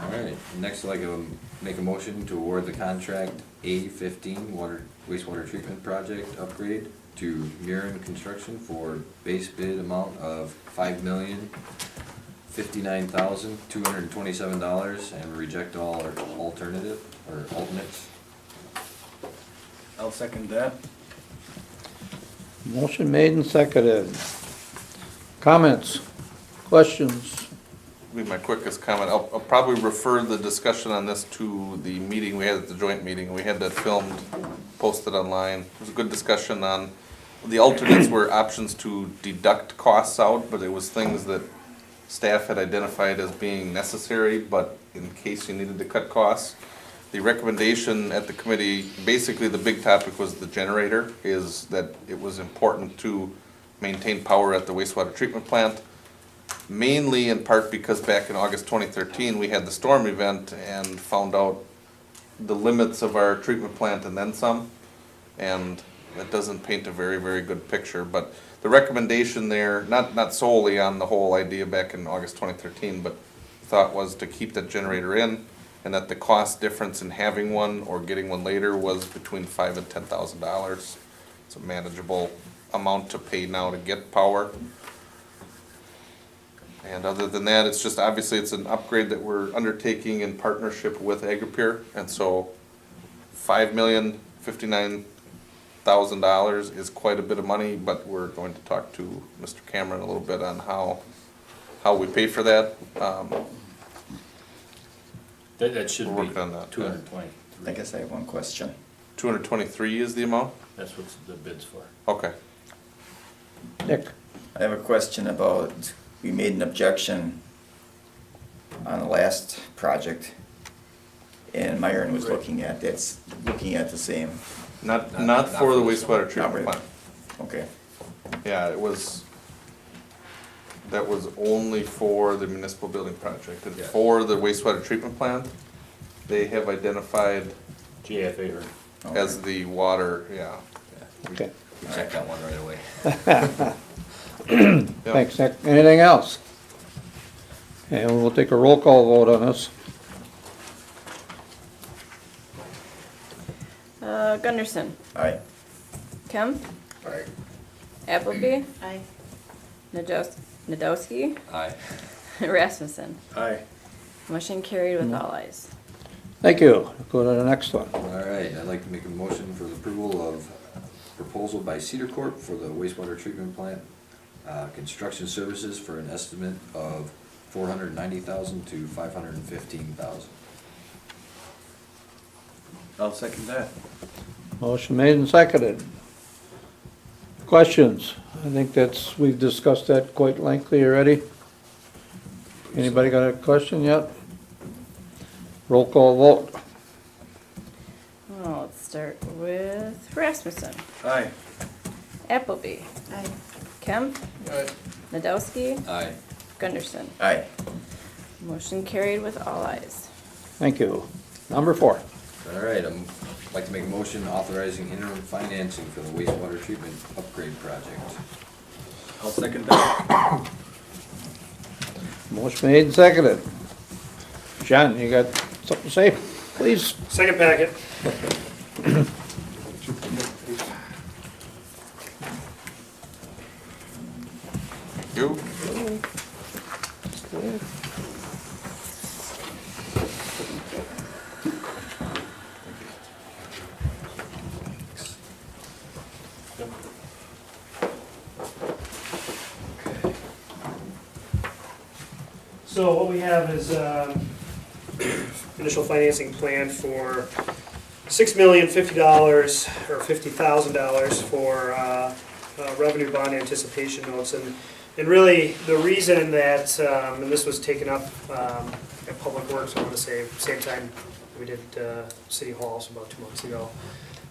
All right, next I'd like to make a motion to award the contract A15 wastewater treatment project upgrade to Murin Construction for base bid amount of $5,059,227 and reject all alternates. I'll second that. Motion made and seconded. Comments, questions? Be my quickest comment. I'll probably refer the discussion on this to the meeting we had at the joint meeting. We had that filmed, posted online. It was a good discussion on, the alternates were options to deduct costs out, but it was things that staff had identified as being necessary, but in case you needed to cut costs. The recommendation at the committee, basically the big topic was the generator, is that it was important to maintain power at the wastewater treatment plant. Mainly in part because back in August 2013, we had the storm event and found out the limits of our treatment plant and then some. And that doesn't paint a very, very good picture. But the recommendation there, not solely on the whole idea back in August 2013, but the thought was to keep that generator in, and that the cost difference in having one or getting one later was between $5,000 and $10,000. It's a manageable amount to pay now to get power. And other than that, it's just, obviously, it's an upgrade that we're undertaking in partnership with Agripeer. And so $5,059,000 is quite a bit of money, but we're going to talk to Mr. Cameron a little bit on how we pay for that. That should We're be working on that. 220. I guess I have one question. 223 is the amount? That's what the bid's for. Okay. Nick? I have a question about, we made an objection on the last project, and Myron was looking at the same. Not Not for the for this wastewater Not treatment really. plant. Okay. Yeah, that was only for the municipal building project. And Yeah. for the wastewater treatment plant, they have identified GFA or as the water, yeah. Okay. We checked that one right away. Yep. Thanks, Nick. Anything else? And we'll take a roll call vote on this. Gunderson. Aye. Kemp. Aye. Appleby. Aye. Nadowski. Aye. Rasmussen. Aye. Motion carried with all ayes. Thank you. Go to the next one. All right, I'd like to make a motion for the approval of proposal by Cedar Corp for the wastewater treatment plant construction services for an estimate of $490,000 to $515,000. I'll second that. Motion made and seconded. Questions? I think we've discussed that quite lengthy already. Anybody got a question yet? Roll call vote. Well, let's start with Rasmussen. Aye. Appleby. Aye. Kemp. Aye. Nadowski. Aye. Gunderson. Aye. Motion carried with all ayes. Thank you. Number 4. All right, I'd like to make a motion authorizing interim financing for the wastewater treatment upgrade project. I'll second that. Motion made and seconded. John, you got something to say? Please. Second packet. You? So what we have is initial financing plan for $6,050 or $50,000 for revenue bond anticipation notes. And really, the reason that, and this was taken up at Public Works, I want to say, same time we did City Hall, so about 2 months ago.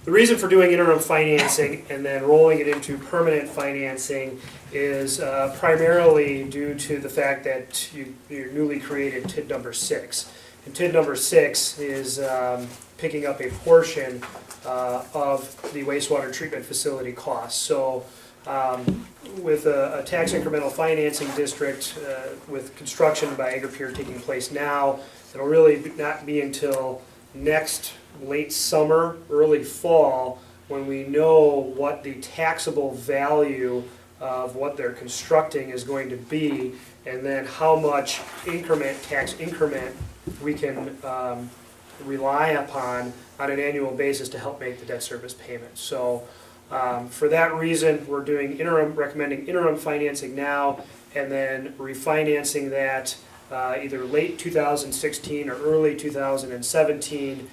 The reason for doing interim financing and then rolling it into permanent financing is primarily due to the fact that you're newly created TID number 6. And TID number 6 is picking up a portion of the wastewater treatment facility costs. So with a tax incremental financing district with construction by Agri-Pure taking place now, it'll really not be until next late summer, early fall, when we know what the taxable value of what they're constructing is going to be, and then how much tax increment we can rely upon on an annual basis to help make the debt service payment. So for that reason, we're doing recommending interim financing now, and then refinancing that either late 2016 or early 2017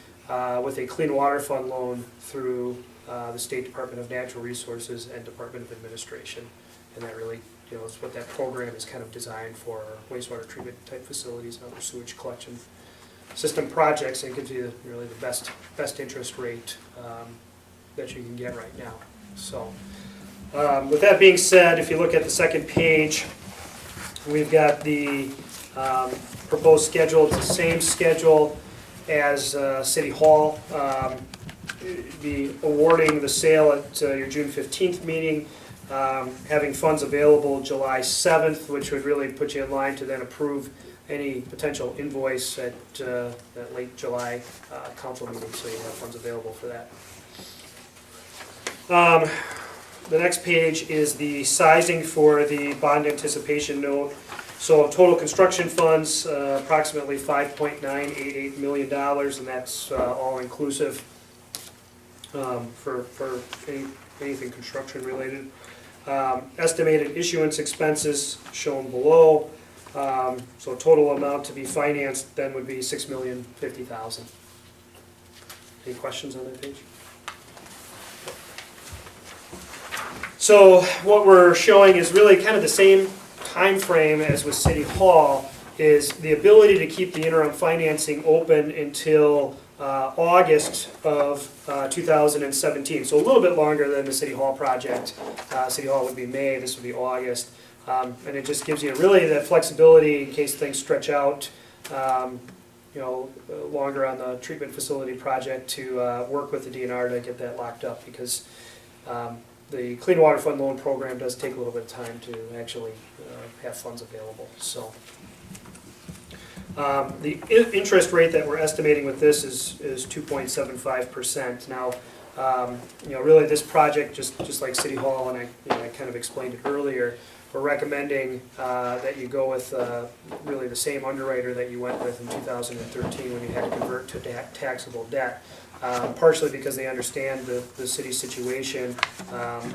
with a Clean Water Fund loan through the State Department of Natural Resources and Department of Administration. And that really, is what that program is kind of designed for, wastewater treatment type facilities and other sewage collection system projects, and gives you really the best interest rate that you can get right now. So with that being said, if you look at the second page, we've got the proposed schedule. It's the same schedule as City Hall. Be awarding the sale at your June 15th meeting, having funds available July 7th, which would really put you in line to then approve any potential invoice at that late July council meeting, so you have funds available for that. The next page is the sizing for the bond anticipation note. So total construction funds, approximately $5.988 million, and that's all inclusive for anything construction related. Estimated issuance expenses shown below. So total amount to be financed then would be $6,050,000. Any questions on that page? So what we're showing is really kind of the same time frame as with City Hall, is the ability to keep the interim financing open until August of 2017. So a little bit longer than the City Hall project. City Hall would be May, this would be August. And it just gives you really that flexibility in case things stretch out, longer on the treatment facility project, to work with the DNR to get that locked up, because the Clean Water Fund loan program does take a little bit of time to actually have funds available. So the interest rate that we're estimating with this is 2.75%. Now, really this project, just like City Hall, and I kind of explained it earlier, we're recommending that you go with really the same underwriter that you went with in 2013 when you had to convert to taxable debt. Partially because they understand the city's situation.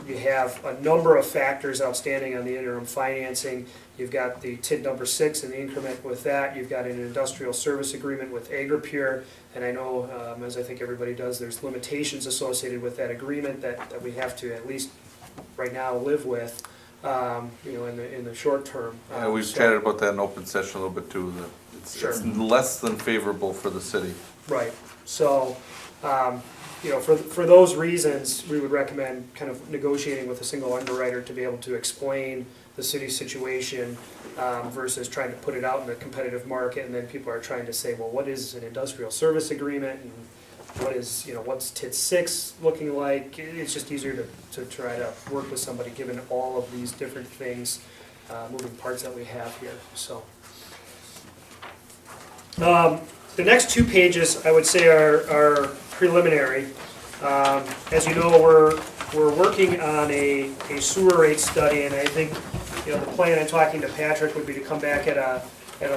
You have a number of factors outstanding on the interim financing. You've got the TID number 6 and the increment with that. You've got an industrial service agreement with Agri-Pure, and I know, as I think everybody does, there's limitations associated with that agreement that we have to at least right now live with, in the short term. We've chatted about that in open session a little bit too. It's less than favorable for the city. Right. So, for those reasons, we would recommend kind of negotiating with a single underwriter to be able to explain the city's situation versus trying to put it out in the competitive market, and then people are trying to say, well, what is an industrial service agreement, and what's TID 6 looking like? It's just easier to try to work with somebody given all of these different things, moving parts that we have here. So. The next 2 pages, I would say, are preliminary. As you know, we're working on a sewer rate study, and I think the plan in talking to Patrick would be to come back at a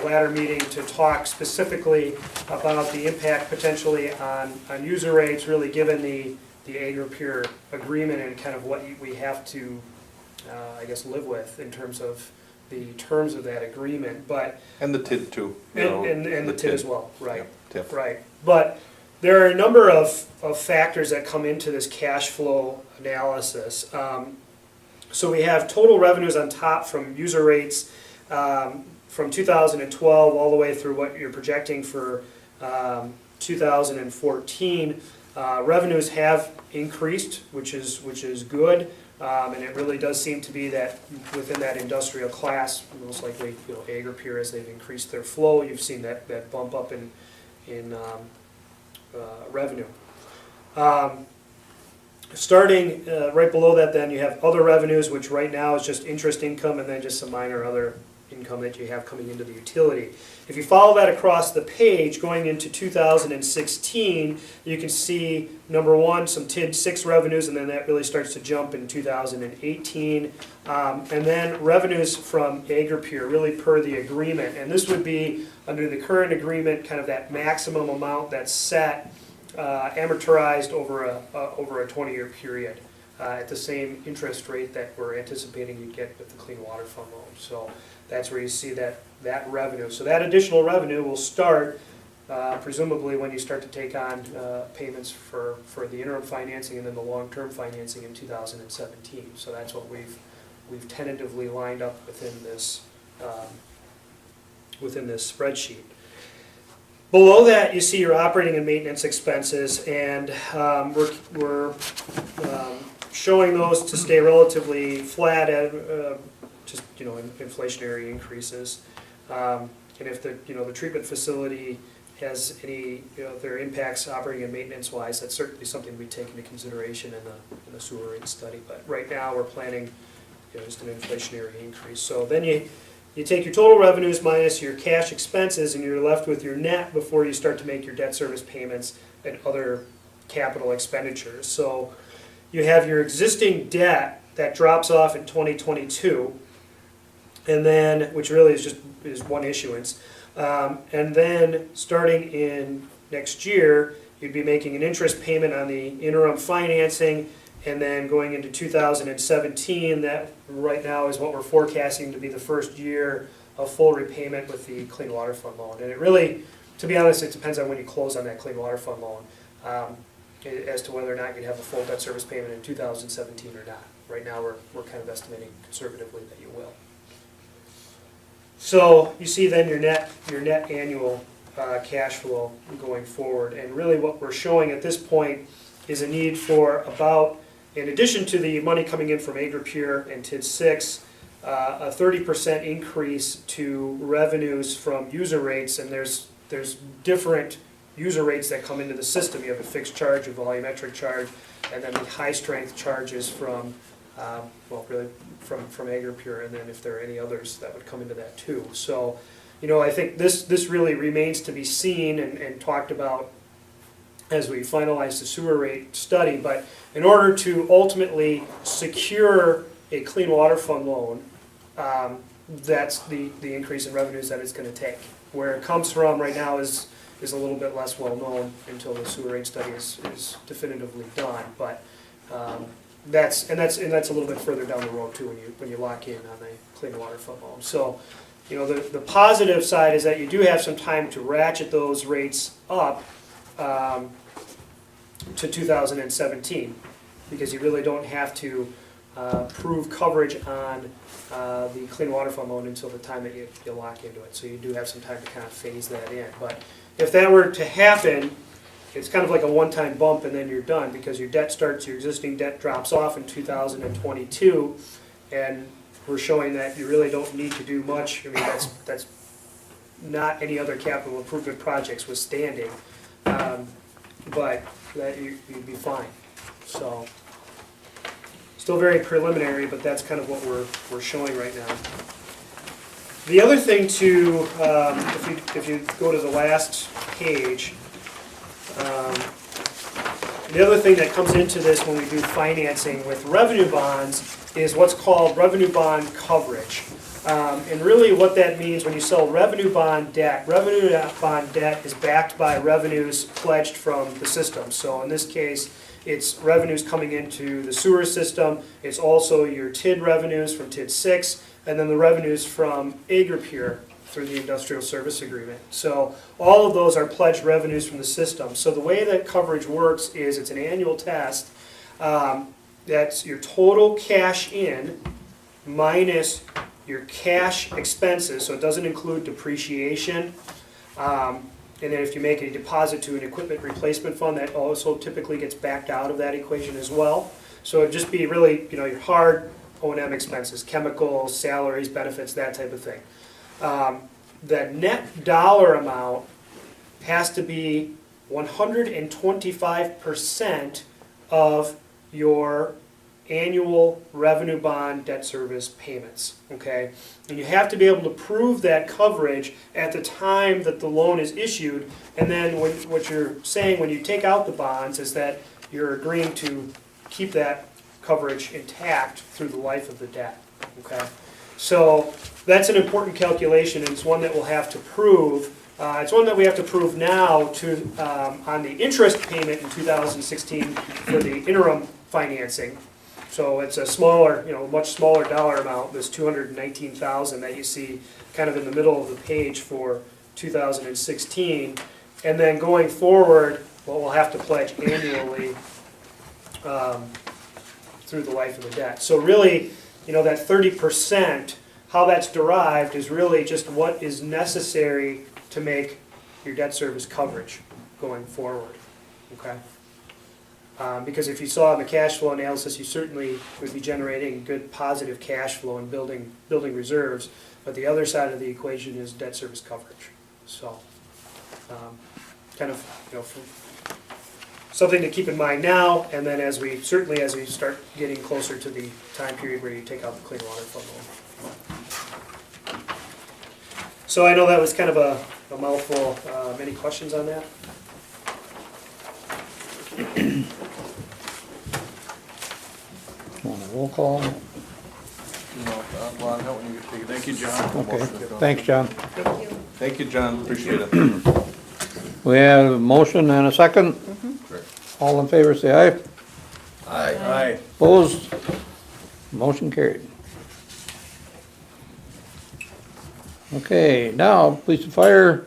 latter meeting to talk specifically about the impact potentially on user rates, really given the Agri-Pure agreement and kind of what we have to, live with in terms of the terms of that agreement. But And the TID too. and the TID as well, right? Yep, TIF. Right. But there are a number of factors that come into this cash flow analysis. So we have total revenues on top from user rates from 2012 all the way through what you're projecting for 2014. Revenues have increased, which is good, and it really does seem to be that within that industrial class, most likely, Agri-Pure, as they've increased their flow, you've seen that bump up in revenue. Starting right below that, then you have other revenues, which right now is just interest income, and then just some minor other income that you have coming into the utility. If you follow that across the page, going into 2016, you can see, number one, some TID 6 revenues, and then that really starts to jump in 2018. And then revenues from Agri-Pure, really per the agreement. And this would be, under the current agreement, kind of that maximum amount that's set, amortized over a 20-year period at the same interest rate that we're anticipating you'd get with the Clean Water Fund loan. So that's where you see that revenue. So that additional revenue will start presumably when you start to take on payments for the interim financing and then the long-term financing in 2017. So that's what we've tentatively lined up within this spreadsheet. Below that, you see your operating and maintenance expenses, and we're showing those to stay relatively flat at just inflationary increases. And if the treatment facility has any if there are impacts operating and maintenance wise, that's certainly something we take into consideration in the sewer rate study. But right now we're planning just an inflationary increase. So then you take your total revenues minus your cash expenses, and you're left with your net before you start to make your debt service payments and other capital expenditures. So you have your existing debt that drops off in 2022, and then, which really is one issuance, and then starting in next year, you'd be making an interest payment on the interim financing. And then going into 2017, that right now is what we're forecasting to be the first year of full repayment with the Clean Water Fund loan. And it really, to be honest, it depends on when you close on that Clean Water Fund loan as to whether or not you'd have a full debt service payment in 2017 or not. Right now we're kind of estimating conservatively that you will. So you see then your net annual cash flow going forward. And really what we're showing at this point is a need for about, in addition to the money coming in from Agri-Pure and TID 6, a 30% increase to revenues from user rates, and there's different user rates that come into the system. You have a fixed charge, a volumetric charge, and then the high strength charges from from Agri-Pure, and then if there are any others that would come into that too. So, I think this really remains to be seen and talked about as we finalize the sewer rate study. But in order to ultimately secure a Clean Water Fund loan, that's the increase in revenues that it's going to take. Where it comes from right now is a little bit less well known until the sewer rate study is definitively done. But that's a little bit further down the road too when you lock in on the Clean Water Fund loan. So, the positive side is that you do have some time to ratchet those rates up to 2017, because you really don't have to prove coverage on the Clean Water Fund loan until the time that you lock into it. So you do have some time to kind of phase that in. But if that were to happen, it's kind of like a one-time bump and then you're done, because your existing debt drops off in 2022, and we're showing that you really don't need to do much. I mean, that's not any other capital improvement projects withstanding, but that you'd be fine. So, still very preliminary, but that's kind of what we're showing right now. The other thing to, if you go to the last page, the other thing that comes into this when we do financing with revenue bonds is what's called revenue bond coverage. And really what that means when you sell revenue bond debt is backed by revenues pledged from the system. So in this case, it's revenues coming into the sewer system. It's also your TID revenues from TID 6, and then the revenues from Agri-Pure through the industrial service agreement. So all of those are pledged revenues from the system. So the way that coverage works is it's an annual test. That's your total cash in minus your cash expenses, so it doesn't include depreciation. And then if you make a deposit to an equipment replacement fund, that also typically gets backed out of that equation as well. So it'd just be really, your hard O&M expenses, chemicals, salaries, benefits, that type of thing. The net dollar amount has to be 125% of your annual revenue bond debt service payments, okay? And you have to be able to prove that coverage at the time that the loan is issued, and then what you're saying when you take out the bonds is that you're agreeing to keep that coverage intact through the life of the debt, okay? So that's an important calculation, and it's one that we'll have to prove. It's one that we have to prove now on the interest payment in 2016 for the interim financing. So it's a smaller, much smaller dollar amount, this $219,000 that you see kind of in the middle of the page for 2016. And then going forward, what we'll have to pledge annually through the life of the debt. So really, that 30%, how that's derived is really just what is necessary to make your debt service coverage going forward, okay? Because if you saw in the cash flow analysis, you certainly would be generating good positive cash flow and building reserves, but the other side of the equation is debt service coverage. So, kind of, something to keep in mind now, and then as we start getting closer to the time period where you take out the clean water fund loan. So I know that was kind of a mouthful. Any questions on that? Want a roll call? Thank you, John. Okay, thanks, John. Thank you, John, appreciate it. We have a motion and a second. All in favor, say aye. Aye. Opposed? Motion carried. Okay, now, police and fire.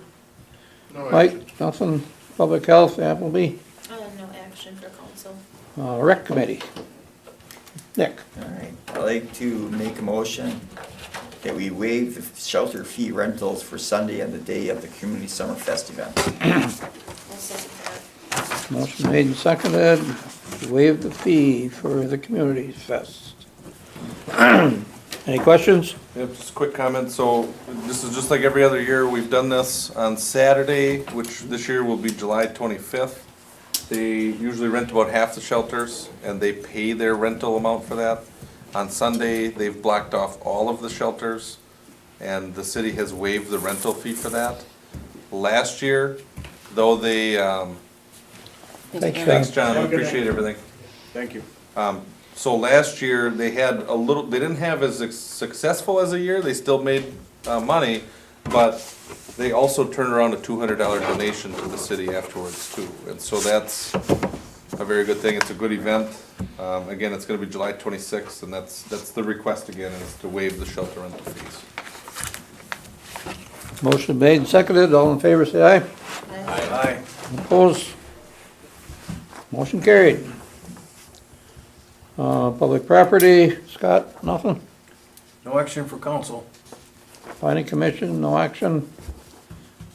Mike, nothing. Public health, Appleby. No action for council. Rec committee. Nick. All right, I'd like to make a motion that we waive the shelter fee rentals for Sunday and the day of the Community Summer Fest event. I'll second that. Motion made and seconded, to waive the fee for the community fest. Any questions? Yep, just a quick comment. So this is just like every other year. We've done this on Saturday, which this year will be July 25th. They usually rent about half the shelters and they pay their rental amount for that. On Sunday, they've blocked off all of the shelters and the city has waived the rental fee for that. Last year, though they, Thanks, thanks, John. John, we appreciate everything. Thank you. So last year, they had they didn't have as successful as a year, they still made money, but they also turned around a $200 donation to the city afterwards too. And so that's a very good thing, it's a good event. Again, it's gonna be July 26th, and that's the request again, is to waive the shelter rental fees. Motion made and seconded, all in favor, say aye. Aye. Opposed? Motion carried. Public property, Scott, nothing? No action for council. Planning commission, no action.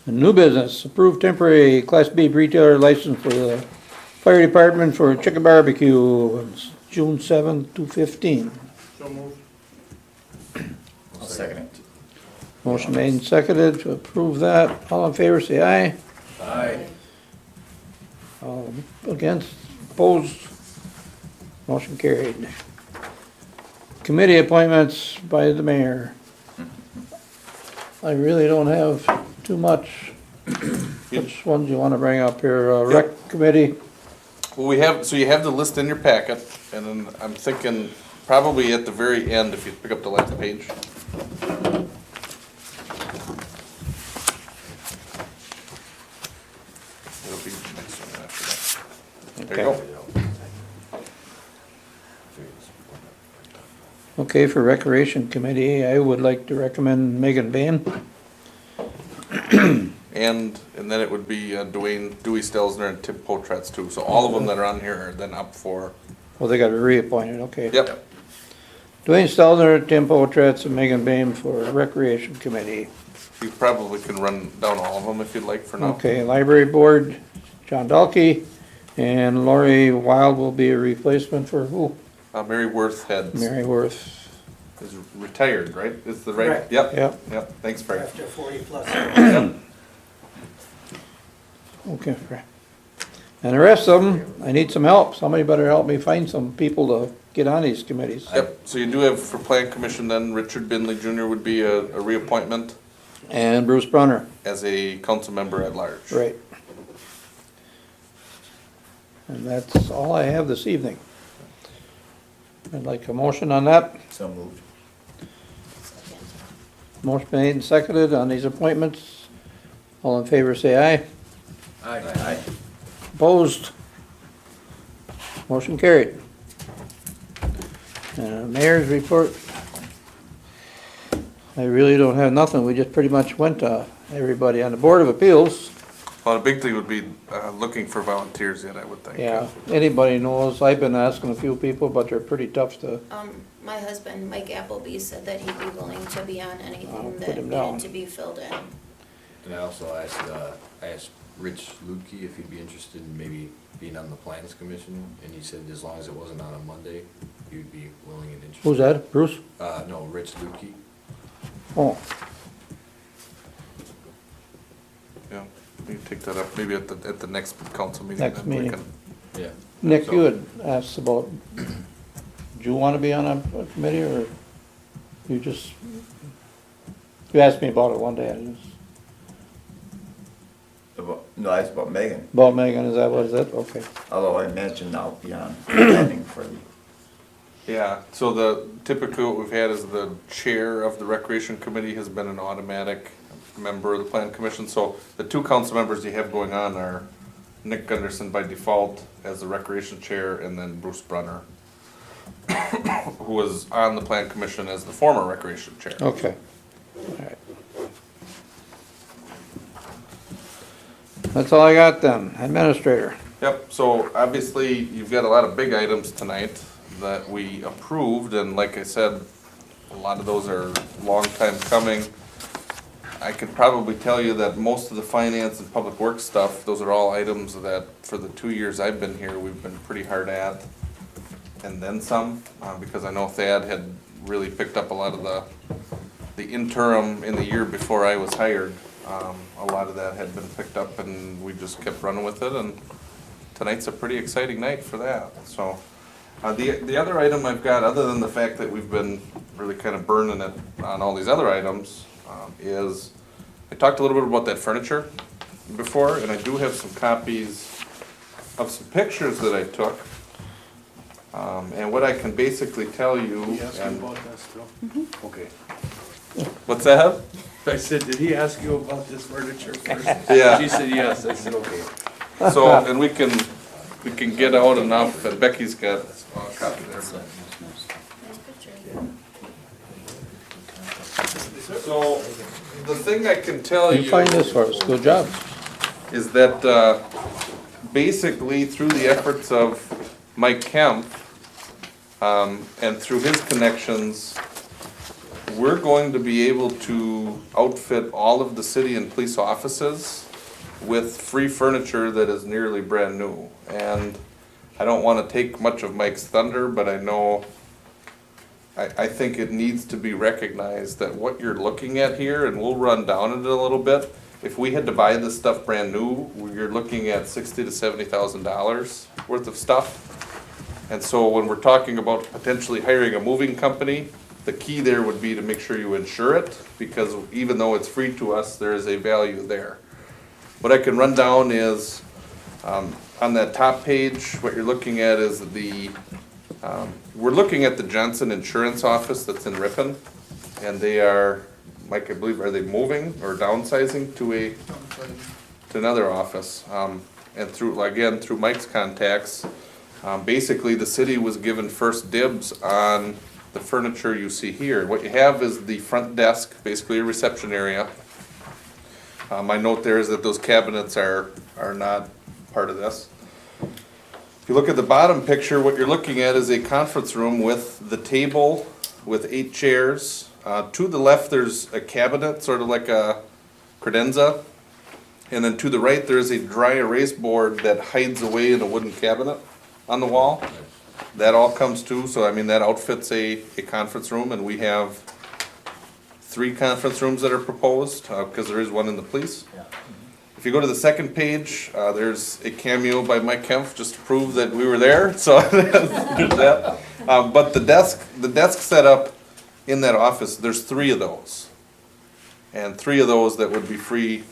And new business, approved temporary Class B retailer license for the fire department for chicken barbecue, it's June 7th to 15. So moved. I'll second it. Motion made and seconded to approve that. All in favor, say aye. Aye. All against, opposed, motion carried. Committee appointments by the mayor. I really don't have too much. Which ones you want to bring up here? Rec committee? Well, you have the list in your packet, and then I'm thinking probably at the very end, if you pick up the last page. It'll be the next one after that. There you go. Okay, for recreation committee, I would like to recommend Megan Bain. and then it would be Dewey Stelzner and Tim Potratz too. So all of them that are on here are then up for, Well, they got reappointed, okay. yep. Dwayne Stelzner, Tim Potratz, and Megan Boehm for Recreation Committee. You probably can run down all of them if you'd like for now. Okay, Library Board, John Dalkey, and Lori Wild will be a replacement for who? Mary Worth Mary Worth. is retired, right? Is the right? Correct. Yep, Yep, yep. Thanks, Frank. After 40+ Yep. okay. And the rest of them, I need some help. Somebody better help me find some people to get on these committees. Yep, so you do have for Plan Commission then, Richard Binley Jr. would be a reappointment And Bruce Brunner, as a council member at large. right. And that's all I have this evening. I'd like a motion on that. So moved. Motion made and seconded on these appointments. All in favor say aye. Aye. Opposed? Motion carried. Mayor's report. I really don't have nothing. We just pretty much went to everybody on the Board of Appeals. Well, the big thing would be looking for volunteers yet, I would think. Yeah, anybody knows. I've been asking a few people, but they're pretty tough to, My husband, Mike Appleby, said that he'd be willing to be on I'll anything put that him down. needed to be filled in. And I also asked Rich Lukey if he'd be interested in maybe being on the Plans Commission, and he said as long as it wasn't on a Monday, he would be willing and interested. who's that? Bruce? No, Rich Lukey. Oh, Yeah, we can take that up maybe at the next council meeting. Next then we meeting. can- Yeah. Nick, So- you had asked about, do you want to be on a committee or you just, you asked me about it one day. No, that's about Megan, About Megan, is that what is it? Okay. although I imagine I'll be on planning for the, Yeah, so typically what we've had is the chair of the Recreation Committee has been an automatic member of the Plan Commission. So the two council members you have going on are Nick Gunderson by default as the Recreation Chair, and then Bruce Brunner, who was on the Plan Commission as the former Recreation Chair. Okay. All right. That's all I got then. Administrator. Yep, so obviously you've got a lot of big items tonight that we approved, and like I said, a lot of those are long time coming. I could probably tell you that most of the finance and public works stuff, those are all items that for the 2 years I've been here, we've been pretty hard at. And then some, because I know Thad had really picked up a lot of the interim in the year before I was hired. A lot of that had been picked up and we just kept running with it, and tonight's a pretty exciting night for that. So the other item I've got, other than the fact that we've been really kind of burning it on all these other items, is I talked a little bit about that furniture before, and I do have some copies of some pictures that I took. And what I can basically tell you, Did he ask you and about that still? Okay. what's that? I said, did he ask you about this furniture first? Yeah. She said yes, I said, okay. So, and we can get out enough, and Becky's got a copy there. Nice picture. So, the thing I can tell You find this for us. Good job. is that basically through the efforts of Mike Kemp and through his connections, we're going to be able to outfit all of the city and police offices with free furniture that is nearly brand new. And I don't want to take much of Mike's thunder, but I know, I think it needs to be recognized that what you're looking at here, and we'll run down it a little bit, if we had to buy this stuff brand new, you're looking at $60,000 to $70,000 worth of stuff. And so when we're talking about potentially hiring a moving company, the key there would be to make sure you insure it, because even though it's free to us, there is a value there. What I can run down is, on that top page, what you're looking at is we're looking at the Johnson Insurance Office that's in Ripon, and they are, Mike, I believe, are they moving or downsizing to another office? And through Mike's contacts, basically the city was given first dibs on the furniture you see here. What you have is the front desk, basically a reception area. My note there is that those cabinets are not part of this. If you look at the bottom picture, what you're looking at is a conference room with the table with 8 chairs. To the left, there's a cabinet, sort of like a credenza. And then to the right, there's a dry erase board that hides away in a wooden cabinet on the wall. That all comes to, so I mean, that outfits a conference room, and we have 3 conference rooms that are proposed, because there is one in the police. If you go to the second page, there's a cameo by Mike Kempf, just to prove that we were there, so there's that. But the desk setup in that office, there's 3 of those. And 3 of those that would be free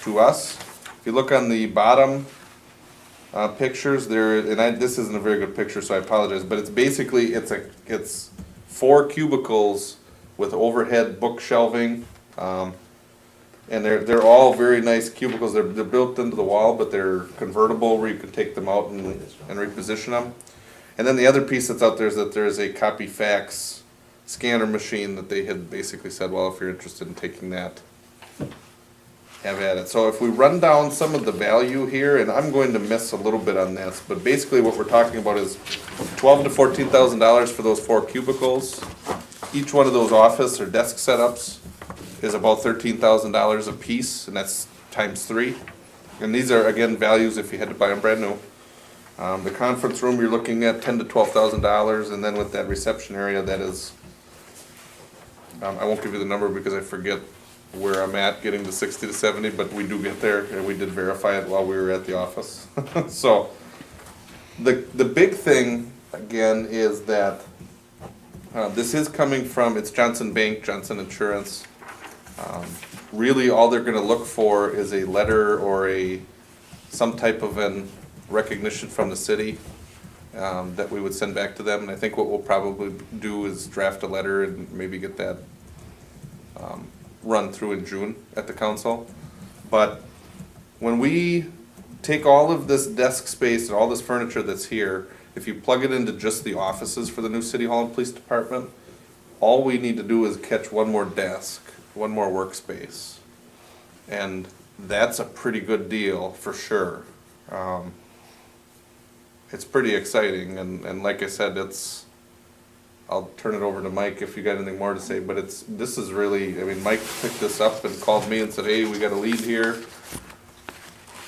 to us. If you look on the bottom pictures there, and this isn't a very good picture, so I apologize, but it's basically, it's 4 cubicles with overhead book shelving. And they're all very nice cubicles. They're built into the wall, but they're convertible where you can take them out and reposition them. And then the other piece that's out there is that there's a copy fax scanner machine that they had basically said, well, if you're interested in taking that, have at it. So if we run down some of the value here, and I'm going to miss a little bit on this, but basically what we're talking about is $12,000 to $14,000 for those 4 cubicles. Each one of those office or desk setups is about $13,000 a piece, and that's times 3. And these are, again, values if you had to buy them brand new. The conference room, you're looking at $10,000 to $12,000, and then with that reception area, that is, I won't give you the number because I forget where I'm at getting to 60 to 70, but we do get there, and we did verify it while we were at the office. So, the big thing, again, is that this is coming from, it's Johnson Bank, Johnson Insurance. Really, all they're gonna look for is a letter or some type of an recognition from the city that we would send back to them. And I think what we'll probably do is draft a letter and maybe get that run through in June at the council. But when we take all of this desk space and all this furniture that's here, if you plug it into just the offices for the new City Hall and Police Department, all we need to do is catch one more desk, one more workspace. And that's a pretty good deal for sure. It's pretty exciting, and like I said, I'll turn it over to Mike if you got anything more to say, but this is really, I mean, Mike picked this up and called me and said, hey, we got a lead here.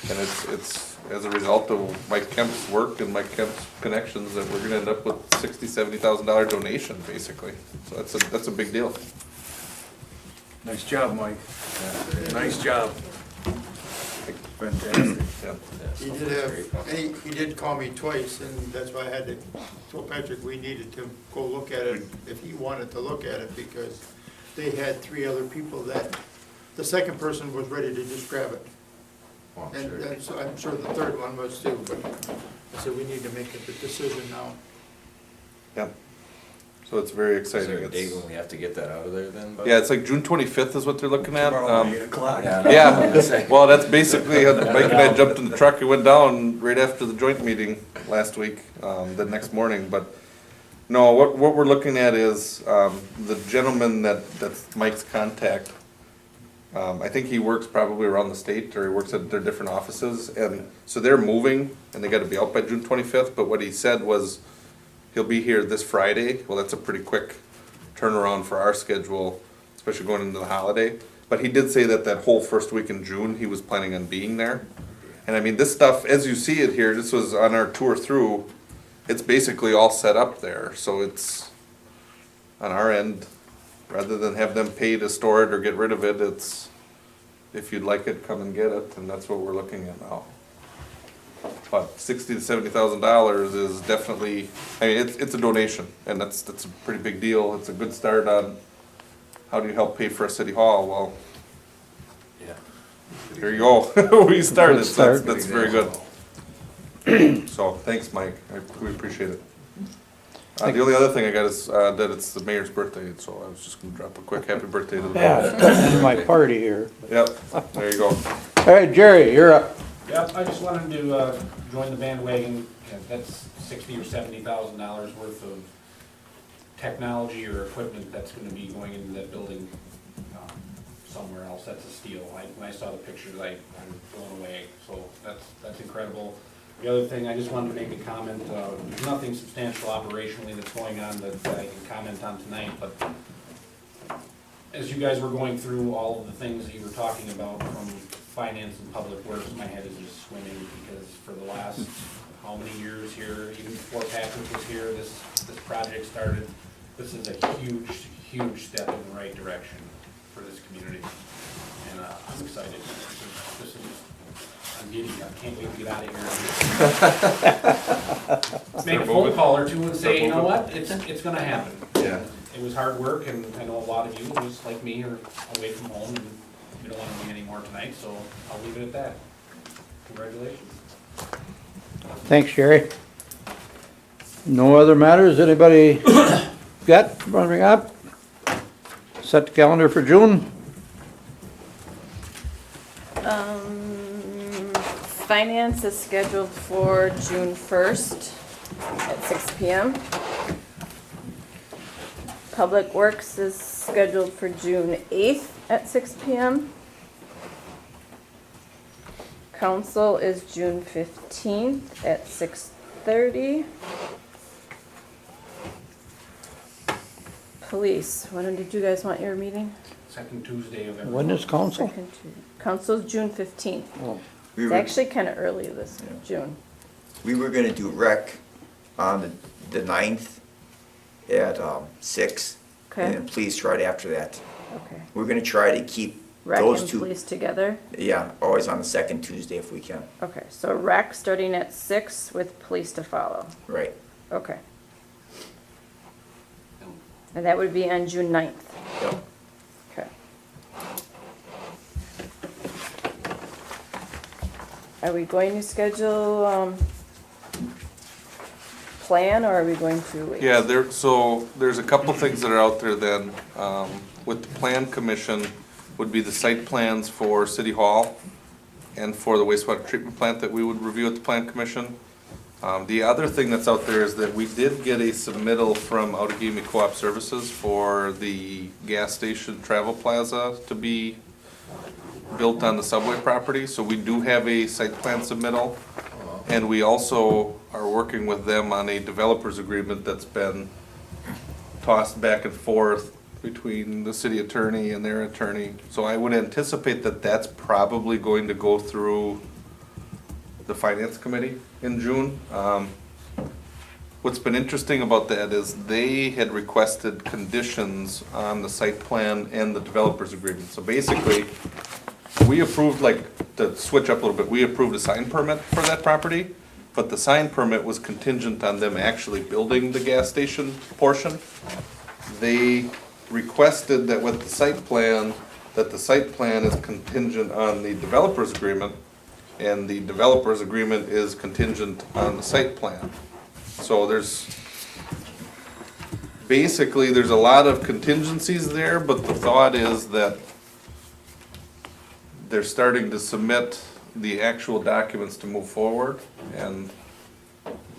And it's as a result of Mike Kemp's work and Mike Kemp's connections that we're gonna end up with $60,000 to $70,000 donation, basically. So that's a big deal. Nice job, Mike. Nice job. Fantastic. Yeah. He did call me twice, and that's why I had to tell Patrick we needed to go look at it if he wanted to look at it, because they had 3 other people that, the second person was ready to just grab it. Oh, And so I'm sure the third one was too, but I said we need to make a decision now. Yep. So it's very Is exciting. there a date when we have to get that out of there then? Bud? Yeah, it's like June 25th is what they're looking at. Tomorrow at 8 o'clock. Yeah, well, that's basically, Mike and I jumped in the truck and went down right after the joint meeting last week, the next morning, but no, what we're looking at is, the gentleman that's Mike's contact, I think he works probably around the state, or he works at their different offices, and so they're moving, and they gotta be out by June 25th, but what he said was, he'll be here this Friday. Well, that's a pretty quick turnaround for our schedule, especially going into the holiday. But he did say that whole first week in June, he was planning on being there. And I mean, this stuff, as you see it here, this was on our tour through, it's basically all set up there. So it's, on our end, rather than have them pay to store it or get rid of it, it's, if you'd like it, come and get it, and that's what we're looking at now. But $60,000 to $70,000 is definitely, I mean, it's a donation, and that's a pretty big deal. It's a good start on how do you help pay for a city hall. Well, Yeah. here you go. We started, so start. that's very good. So, thanks, Mike. We appreciate it. The only other thing I got is that it's the mayor's birthday, so I was just gonna drop a quick happy birthday to the mayor. Yeah, my party here. Yep, there you go. All right, Jerry, you're up. Yep, I just wanted to join the bandwagon. That's $60,000 or $70,000 worth of technology or equipment that's gonna be going into that building. somewhere else. That's a steal. When I saw the pictures, I'm blown away. So that's incredible. The other thing, I just wanted to make a comment, there's nothing substantial operationally that's going on that I can comment on tonight, but as you guys were going through all of the things that you were talking about from finance and public works, my head is just swimming because for the last, how many years here, even before Patrick was here, this project started. This is a huge, huge step in the right direction for this community. And I'm excited. This is I'm giddy. I can't wait to get out of here. Make a phone call or two and say, you know what, it's gonna happen. Yeah. It was hard work, and I know a lot of you, just like me, are away from home, and we don't wanna be anymore tonight, so I'll leave it at that. Congratulations. Thanks, Jerry. No other matters? Anybody got, want to bring up? Set the calendar for June? Finance is scheduled for June 1st at 6 PM. Public Works is scheduled for June 8th at 6 PM. Council is June 15th at 6:30. Police, when did you guys want your meeting? Second Tuesday of every When month. is council? Second Tuesday. Council's June 15th. Oh, We It's were, actually kind of early this June. we were gonna do rec on the 9th at 6. And Okay, then police right after that. okay. We're gonna try to keep Rec those and two, police together? yeah, always on the second Tuesday if we can. Okay, so rec starting at 6 with police to follow. Right. Okay. And that would be on June 9th. Yep. Okay. Are we going to schedule, plan, or are we going to wait? Yeah, there's a couple things that are out there then, with the plan commission would be the site plans for City Hall and for the wastewater treatment plant that we would review at the plan commission. The other thing that's out there is that we did get a submittal from Outagamie Co-op Services for the gas station travel plaza to be built on the subway property, so we do have a site plan submittal. And we also are working with them on a developers agreement that's been tossed back and forth between the city attorney and their attorney. So I would anticipate that that's probably going to go through the finance committee in June. What's been interesting about that is they had requested conditions on the site plan and the developers agreement. So basically, we approved, like, to switch up a little bit, we approved a sign permit for that property, but the sign permit was contingent on them actually building the gas station portion. They requested that with the site plan, that the site plan is contingent on the developers agreement, and the developers agreement is contingent on the site plan. So basically, there's a lot of contingencies there, but the thought is that they're starting to submit the actual documents to move forward, and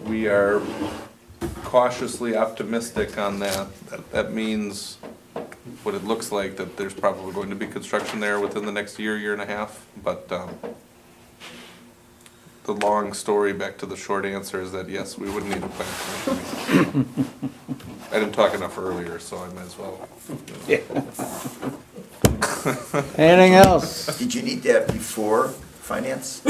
we are cautiously optimistic on that. That means, what it looks like, that there's probably going to be construction there within the next year and a half, but, the long story back to the short answer is that yes, we would need a plan commission. I didn't talk enough earlier, so I might as well. anything else? Did you need that before finance,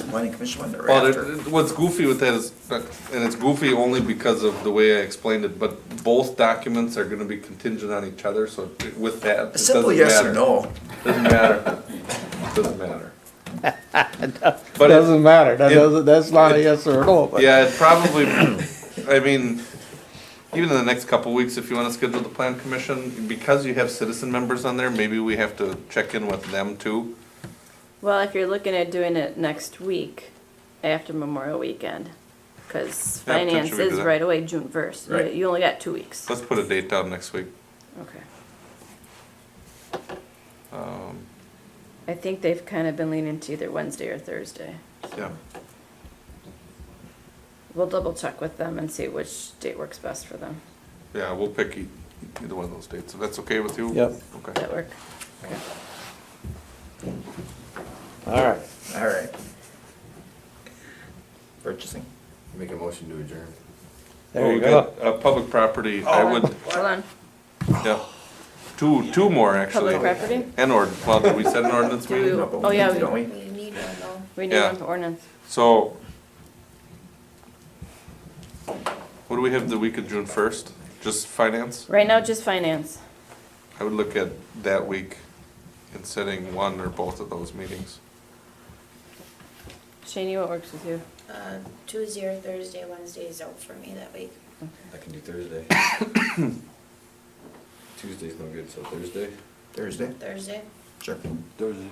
planning commission one, or Well, after? what's goofy with that is, and it's goofy only because of the way I explained it, but both documents are gonna be contingent on each other, so with that, it A simple doesn't yes or matter. no. Doesn't matter. Doesn't matter. But Doesn't matter, it- that's not a yes or a no, but. Yeah, it probably, I mean, even in the next couple weeks, if you wanna schedule the plan commission, because you have citizen members on there, maybe we have to check in with them too. Well, if you're looking at doing it next week, after Memorial Weekend, because Yeah, potentially finance we could do is that. right away, June 1st. Right. You only got 2 weeks. Let's put a date down next week. Okay. Um, I think they've kind of been leaning to either Wednesday or Thursday. yeah, We'll double check with them and see which date works best for them. yeah, we'll pick either one of those dates, if that's okay with you? Yep. Okay. Does that work? Okay. All right. All right. Purchasing. Make a motion to adjourn. There Well, you we go. got, public property, I would, Hold on, yeah. Two more actually. public property? And well, did we set an ordinance Do meeting? we- No, but Oh, we yeah, need to, we- don't we? We need one though. We need Yeah. one for ordinance. So, what do we have the week of June 1st? Just finance? Right now, just finance. I would look at that week and setting one or both of those meetings. Shani, what works with you? Tuesday or Thursday, Wednesday is out for me that week. I can do Thursday. Tuesday's no good, so Thursday? Thursday? Thursday? Sure. Thursday.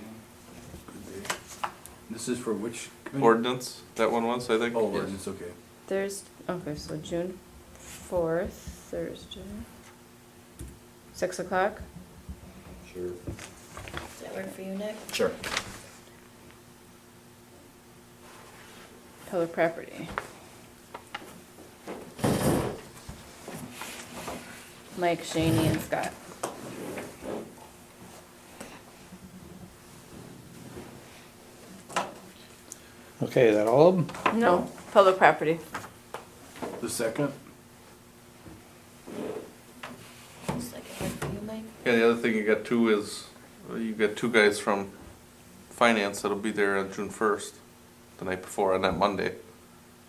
Good day. This is for which committee? Ordinance, that one was, I think? Oh, ordinance, okay. Okay, so June 4th, Thursday. 6 o'clock? Sure. Does that work for you, Nick? Sure. Public property. Mike, Shani, and Scott. Okay, that all of them? No, public property. The second? Does that work for you, Mike? Yeah, the other thing you got too is, you got two guys from finance that'll be there on June 1st, the night before, on that Monday.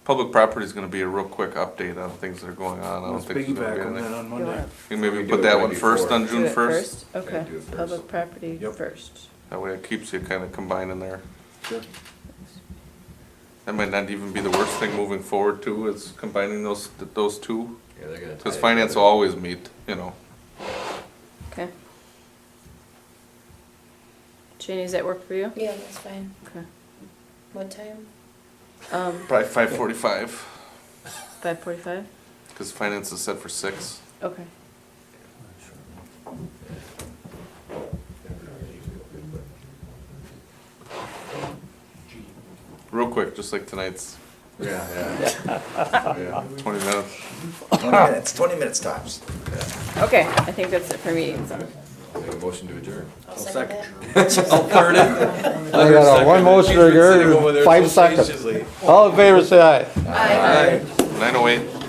Public property is gonna be a real quick update on things that are going on. I don't Let's think there's gonna be piggyback on that anything. on You Monday. wanna You can We maybe do put it that right one first before. on do June it 1st. Okay, Yeah, do it first. public property Yep. first. That way it keeps you kinda combined in there. Sure. That might not even be the worst thing moving forward too, is combining those two. Yeah, they're gonna. Cause tie it finance will together. always meet, you know. Okay. Shani, does that work for you? Yeah, that's fine. Okay. What time? Probably 5:45, 5:45? cause finance is set for 6. Okay. Real quick, just like tonight's, Yeah, yeah. 20 minutes. 20 minutes tops. Okay, I think that's it for meetings. Make a motion to adjourn. I'll second that. I got one motion to adjourn, 5 seconds. All in favor, say aye. Aye. 9:08.